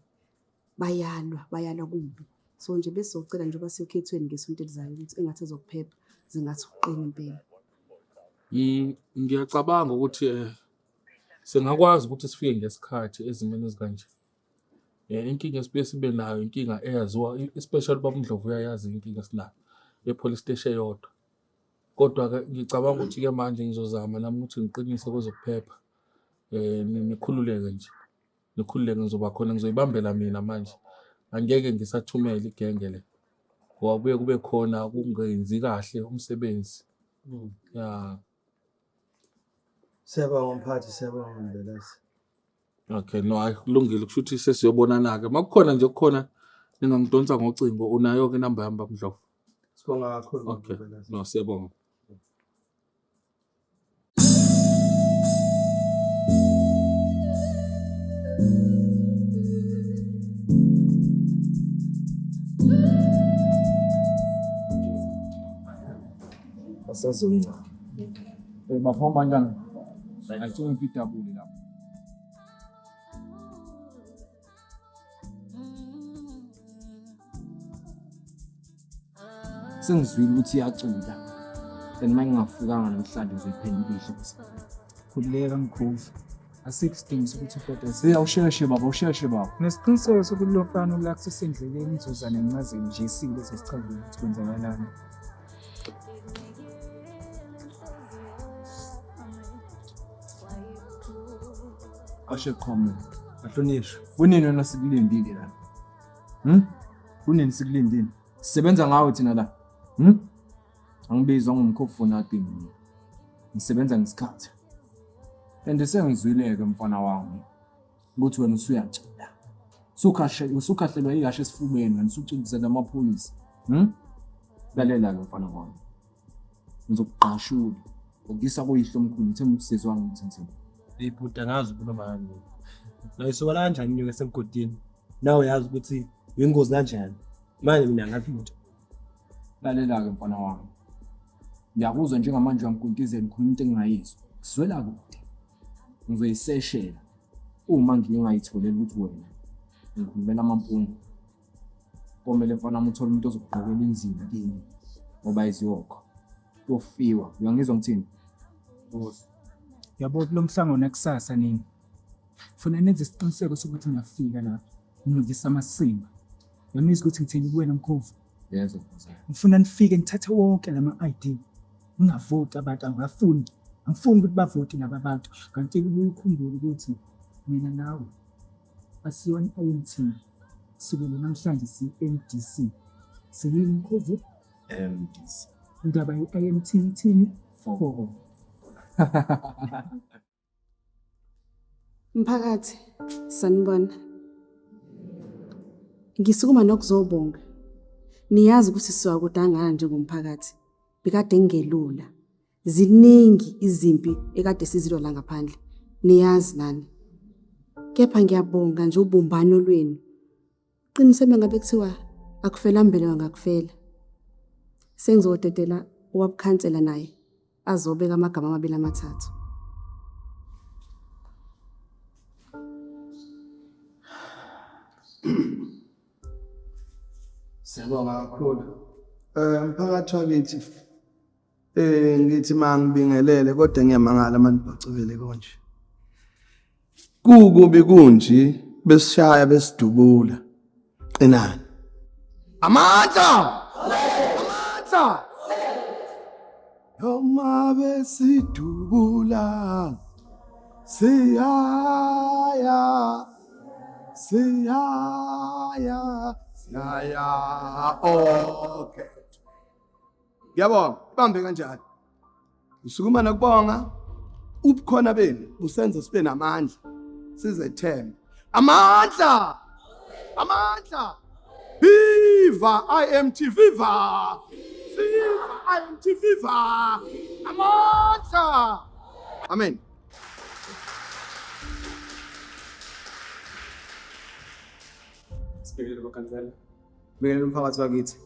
Bayalwa kubi. So nje besizocela nje basiyokhethweni ngesonto elizayo ukuthi engathi ezokuphepha zingathi uqina impela. Ngiyacabanga ukuthi singakwazi ukuthi sifike ngesikhathi ezimeni ezikanje. Inkinga esibuye sibe nayo inkinga eyaziwa especially babuNdlovu uyayazi inkinga esinayo e-police station eyodwa. Kodwa-ke ngicabanga ukuthi-ke manje ngizozama nami ukuthi ngiqinise kwezokuphepha. Nikhululeke nje. Nikhululeke ngizoba khona ngizoyibambela mina manje. Angeke ngisathumele igenge le. Ngoba kubuye kube khona ukungenzi kahle umsebenzi. Ya. Siyabonga mphathi, siyabonga Mbelezi. Okay, no, hayi kulungile kusho ukuthi sesiyobonana-ke. Makukhona nje kukhona ningangidonsa ngocingo unayo-ke inamba yami babuNdlovu. Sibonga kakhulu. Okay, no siyabonga. Asazonca. Bafoma njani? Ayithola imfidabuli lapho. Sengizwile ukuthi iyacula. And manje ngingafikanga namhlanje ngizoyiphendula. Khululeka mkhulu. Asikho isidingo sokuthi ufotoze. Usheshe baba. Nesiqiniseko sokuthi lo mfana ulakusisa endleleni izozana nencazelo nje isile sesichazile ukuthi kwenzakalani. Ashe khoma. Ahlonishwe. Kunini wena sikulindile la? Kunini sikulindile? Sisebenza ngawe thina la. Angibizwa ngomkhofu nathi mina. Ngisebenza ngesikhathi. And sengizwileke mfana wami. Ukuthi wena usuyacela. Usukhahlelwa ikashe esifubeni wena usucindisela amapholisa. Lalela ke mfana wami. Ngizokuqashula. Ukisa kuyihlo omkhulu ngithemba ukuthi sizwana ngithini. Ibhuda ngazi ukhuluma ngani. La isuka kanjani inyuke semgodini. Nawe yazi ukuthi uyingozi kanjani. Manje mina ngathi lutho. Lalela ke mfana wami. Ngiyakuzwa njengamanje uyamkuntizela ukhuluma into engingayizwa. Sizwela kude. Ngizoyiseshela. Uma ngingayitholela ukuthi wena ngikhulumela amampungu. Komele mfana wami uthole umuntu ozokugqokela inzima kini. Ngoba iziyokho. Ufiwa. Uyangizwa ngithini? Yabo lo mhlangano nekusasa nini. Funa nenze isiqiniseko sokuthi ngiyafika lapha. Ngizisa amasimba. Yamizwa ukuthi ngithini kuwena mkhovu. Yebo. Ngifuna nifike ngithathe wonke lama-ID. Ngingavoti abantu angafuni. Angifuni ukuthi bavote laba bantu. Kanti ukukhumbula ukuthi mina nawe asiwani INT. Sibele namhlanje si-MDC. Siyini mkhovu? MDC. Indaba ye-INT ithini? 4. Mphakathi, sanibona. Ngisukuma nokuzobonga. Niyazi ukuthi siwakudangana njengomphakathi. Bekade ngelula. Ziningi izimpi ekade sizilwa la ngaphandle. Niyazi nani. Kepha ngiyabonga nje ubumbano lwenu. Qiniseme ngabe kuthiwa akufela mbele wangakufela. Sengizodedela owabukhansela naye azobeka amagama amabili amathathu. Siyabonga kakhulu. Mphakathi wakithi. Ngithi mangibingelele kodwa ngiyamangala manje bacubele konje. Kukubi kunje besishaya besidubula. Qinani. Amandla! Amandla! Yoma besidubula. Siyaya. Okay. Yabonga, bambe kanjani. Usukuma nokubonga. Ubukhona benu busenza sibe namandla. Sizethemba. Amandla! Amandla! Viva IMT viva! Viva IMT viva! Amandla! Amen. Sibhekele bakhansela. Bhekele umphakathi wakithi.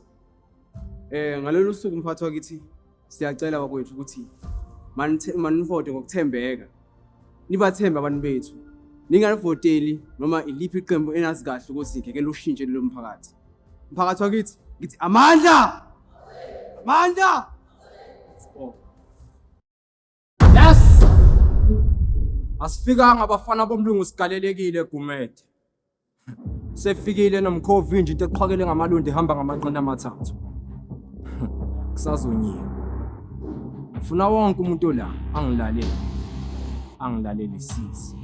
Ngalolu suku umphakathi wakithi siyacela bakwethu ukuthi manivote ngokuthembeka. Nibathembe abantu bethu. Ningalivoteli noma iliphi iqembu enazi kahle ukuthi ngeke lushintshe lo mphakathi. Umphakathi wakithi ngithi amandla! Amandla! Yes! Asifikanga abafana bomlungu sigalelekile Gumede. Sefikile nomkhovi nje into eqhakele ngamalundi ehamba ngamanqina amathathu. Kusazonyiwe. Ufuna wonke umuntu la angilalele. Angilalele sisi.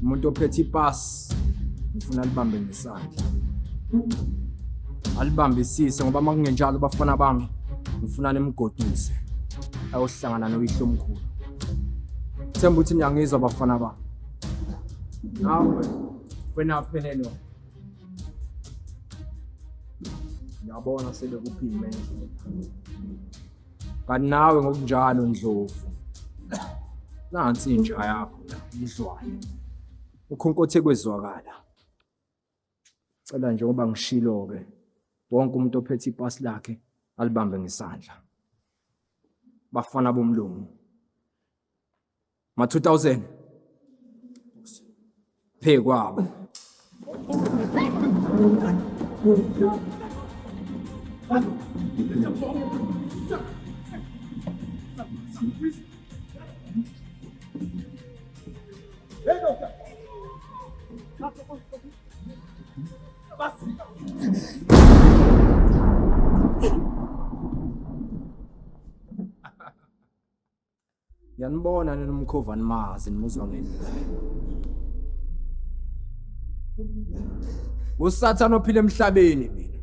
Umuntu ophethe ipasi ufuna libambe ngesandla. Alibambisise ngoba makungenjalo bafana bami ngifuna nimgoduse. Ayohlangana noyihlo omkhulu. Themba ukuthi niyangizwa bafana bami. Nawe wena phelelo. Ngiyabona sele kuphime nje. Kanti nawe ngokunjalo Ndlovu. Nansi inja yakho la idlwayo. Ukhonkothe kwezwakala. Cela nje ngoba ngishilo ke. Wonke umuntu ophethe ipasi lakhe alibambe ngesandla. Bafana bomlungu. Ma 2000. Phe kwabo. Yanibona nomkhova nimazi nimuzwa ngene. Usathana ophile emhlabeni mina.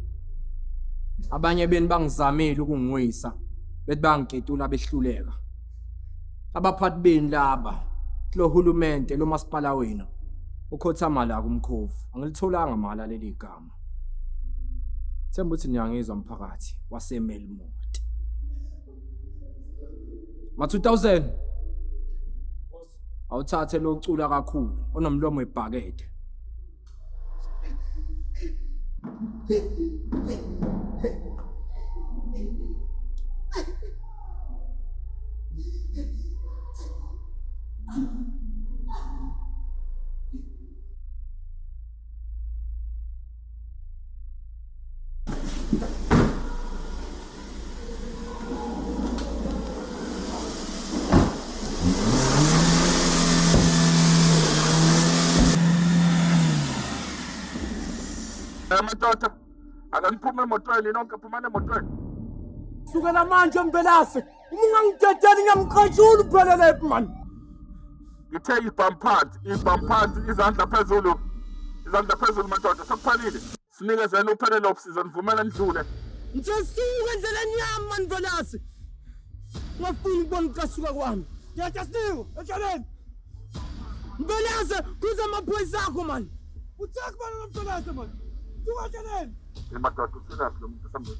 Abanye beni bangizamile ukungwisa bethi bangiketula behluleka. Abaphathi beni laba lo hulumente lo masipala wena ukhothama la kumkhovu angilitholanga mala leli gama. Themba ukuthi niyangizwa umphakathi waseMelmont. Ma 2000 awuthathe lo ucula kakhulu onomlomo webhakede. Madoda akaniphume emotweni nonke phumane emotweni. Sukela manje Mvelase. Uma ungangidedeli ngiyamqashula uphelele man. Ngithe ibhamphansi izandla phezulu. Izandla phezulu madoda sekuphalile. Sinikezeni uphelele opsizonivumela ndlule. Ngisuka endleleni yami man Mvelase. Ngafuna ukubona ukasuka kwami. Ngiyajasiniwe etshaleni. Mvelase kuze amaphoyisa akho man. Uthaka bani Mvelase man. Suka madoda usilaphi lo muntu sambeni.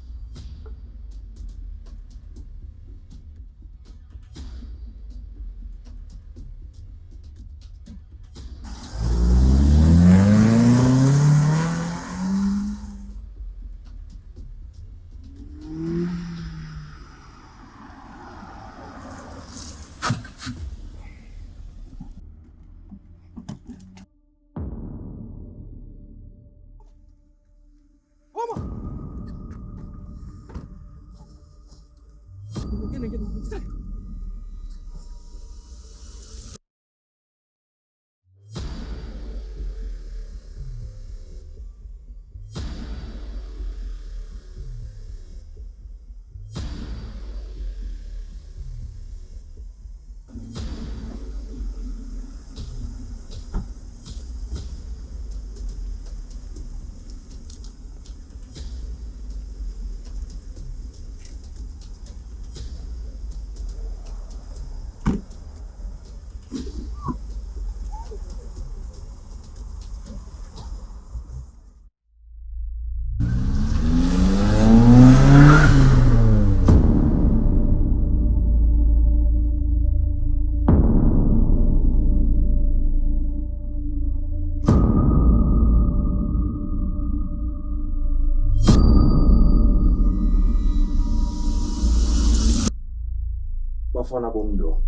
Bafana bomlo.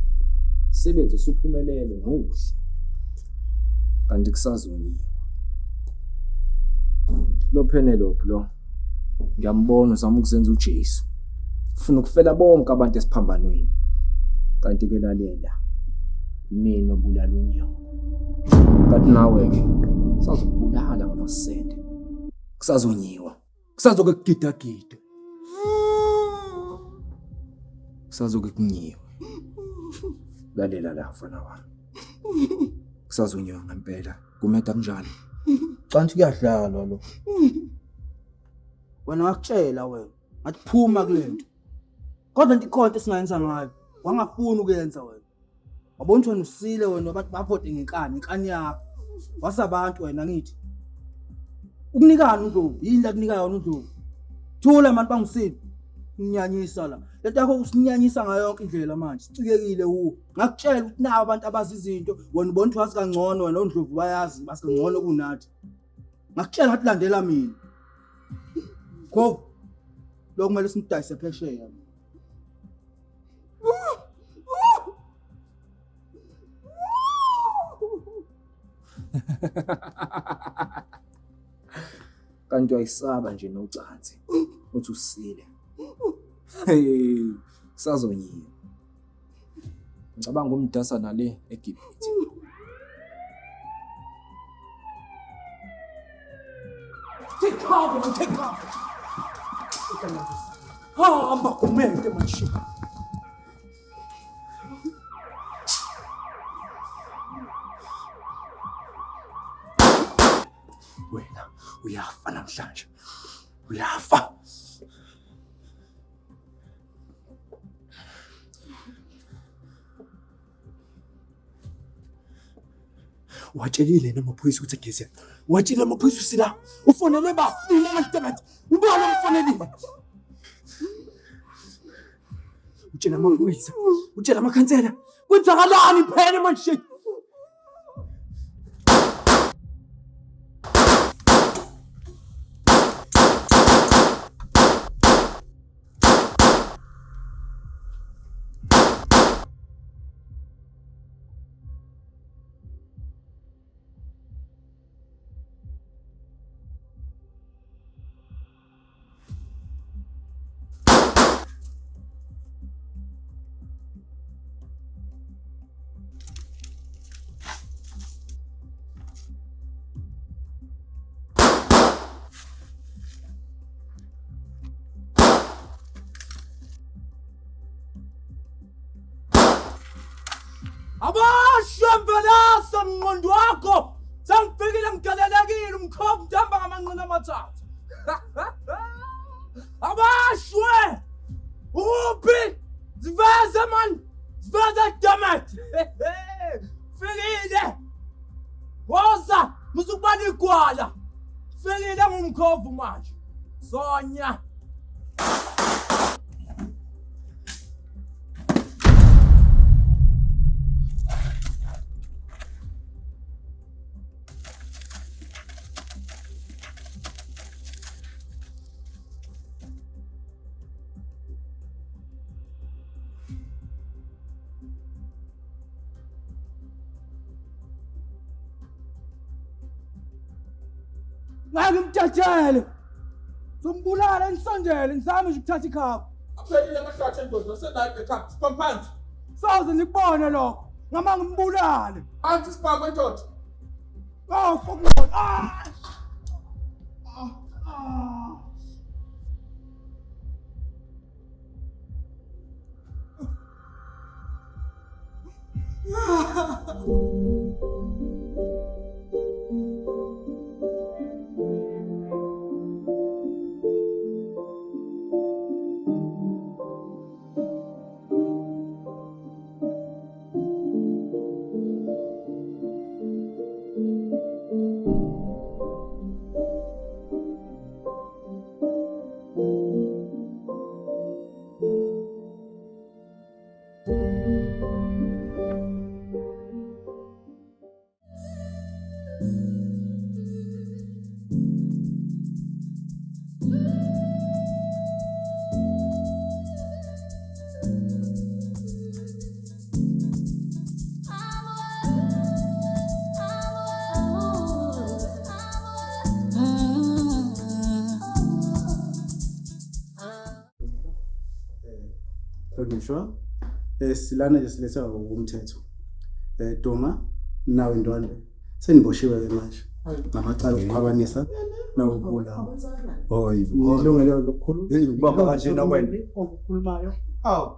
Sebenze usuphumelele ngokuhle. Kanti kusazoniwa. Lo Penelope lo. Ngiyambona uzama ukuzenza uJesu. Ufuna ukufela bonke abantu esiphambanweni. Kanti ke lalela. Mina obulala unyoko. Kanti nawe-ke kusazokubulala wena Sende. Kusazonyiwa. Kusazoke kugidagida. Kusazoke kunyiwe. Lalela la mfana wami. Kusazonyiwa ngempela. Kumeda kunjani? Canthi kuyadlalwa lo. Wena ngakutshela wena. Ngathi phuma kulento. Kodwa into ikhonto esingayenza ngayo. Wangafuni ukuyenza wena. Wabona ukuthi wena usile wena bathi baphote ngenkani yakho. Wasabantu wena ngithi. Ukunikana uNdlovu, yini la kunika yona uNdlovu? Thula manje bangisini. Unyanyisa la. Lento yakho usinyanyisa ngayo yonke indlela manje. Sicikekile u. Ngakutshela ukuthi nawo abantu abazi izinto, wena ubona ukuthi wazi kangcono wena uNdlovu bayazi basingcono kunathi. Ngakutshela ngathi landela mina. Ko lo kumele simdayise phesheya. Kanti uyayisaba nje nocansi uthi usile. Hey, kusazonyiwa. Ngicabanga umdasa nale eGibhithe. Take cover, take cover. Hamba kumente manje. Wena uyafa namhlanje. Uyafa. Watshelile namaphoyisa ukuthi ageze. Watshela amaphoyisa usila. Ufonele bafuna amatemati. Ubona umfonelile. Utshela amaphoyisa. Utshela amakhansela. Kwenzakalani phela manje? Abashambelasa mnqondo wakho sangifikile ngigalelekile umkhomba ndihamba ngamanqina amathathu. Abashwe uphi ziveze man ziveze damat fikile woza musukubani igwala fikile ngumkhovu manje Sonya. Ngimtatshele. Zombulala nisondele ngisame nje ukuthatha ikhapha. Aphelile amahlathi endoda senade khapha siphansi. Sawuze nikubone lokho. Ngama ngimbulale. Phansi sipha kwendoda. Oh fuck no. Ngisho silana nje siletha ngokumthetho Duma nawe Ndwandwe Seniboshiwe ke manje. Ngamacala okukhwabanisa nawubulala. Hoyi, ilungelo lokukhuluma. Ubamba kanje na wena. Okukhulumayo. Awu.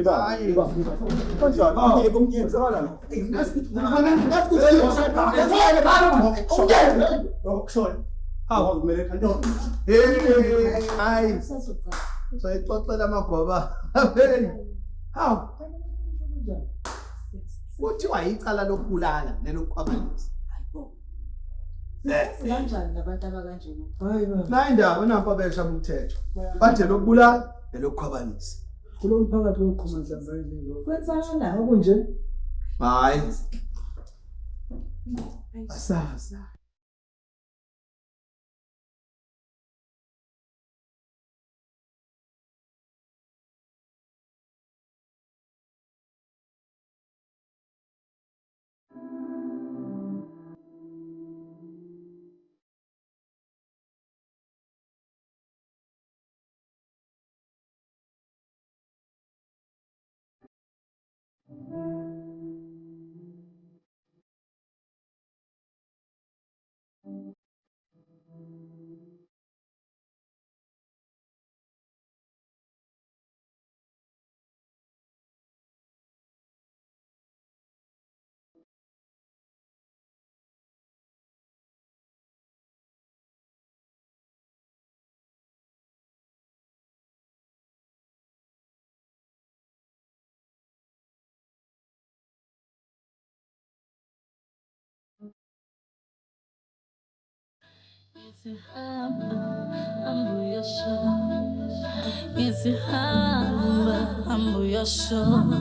Hayi. Kanjani? Kumyenzakala. Hawu kumele kanjani? Hayi. Sayixoxela amagoba. Hawu. Kuthiwa icala lokubulala nelokukhwabanisa. Kanjani nabantu abakanjena? La indaba nampa abeshaya umthetho. Bathe lokubulala nelokukhwabanisa. Kulo mphakathi weqhuma mhlawumbe nje. Kwenzakala Okunje? Hayi. Asazi. Ngizihamba, hamba uyashona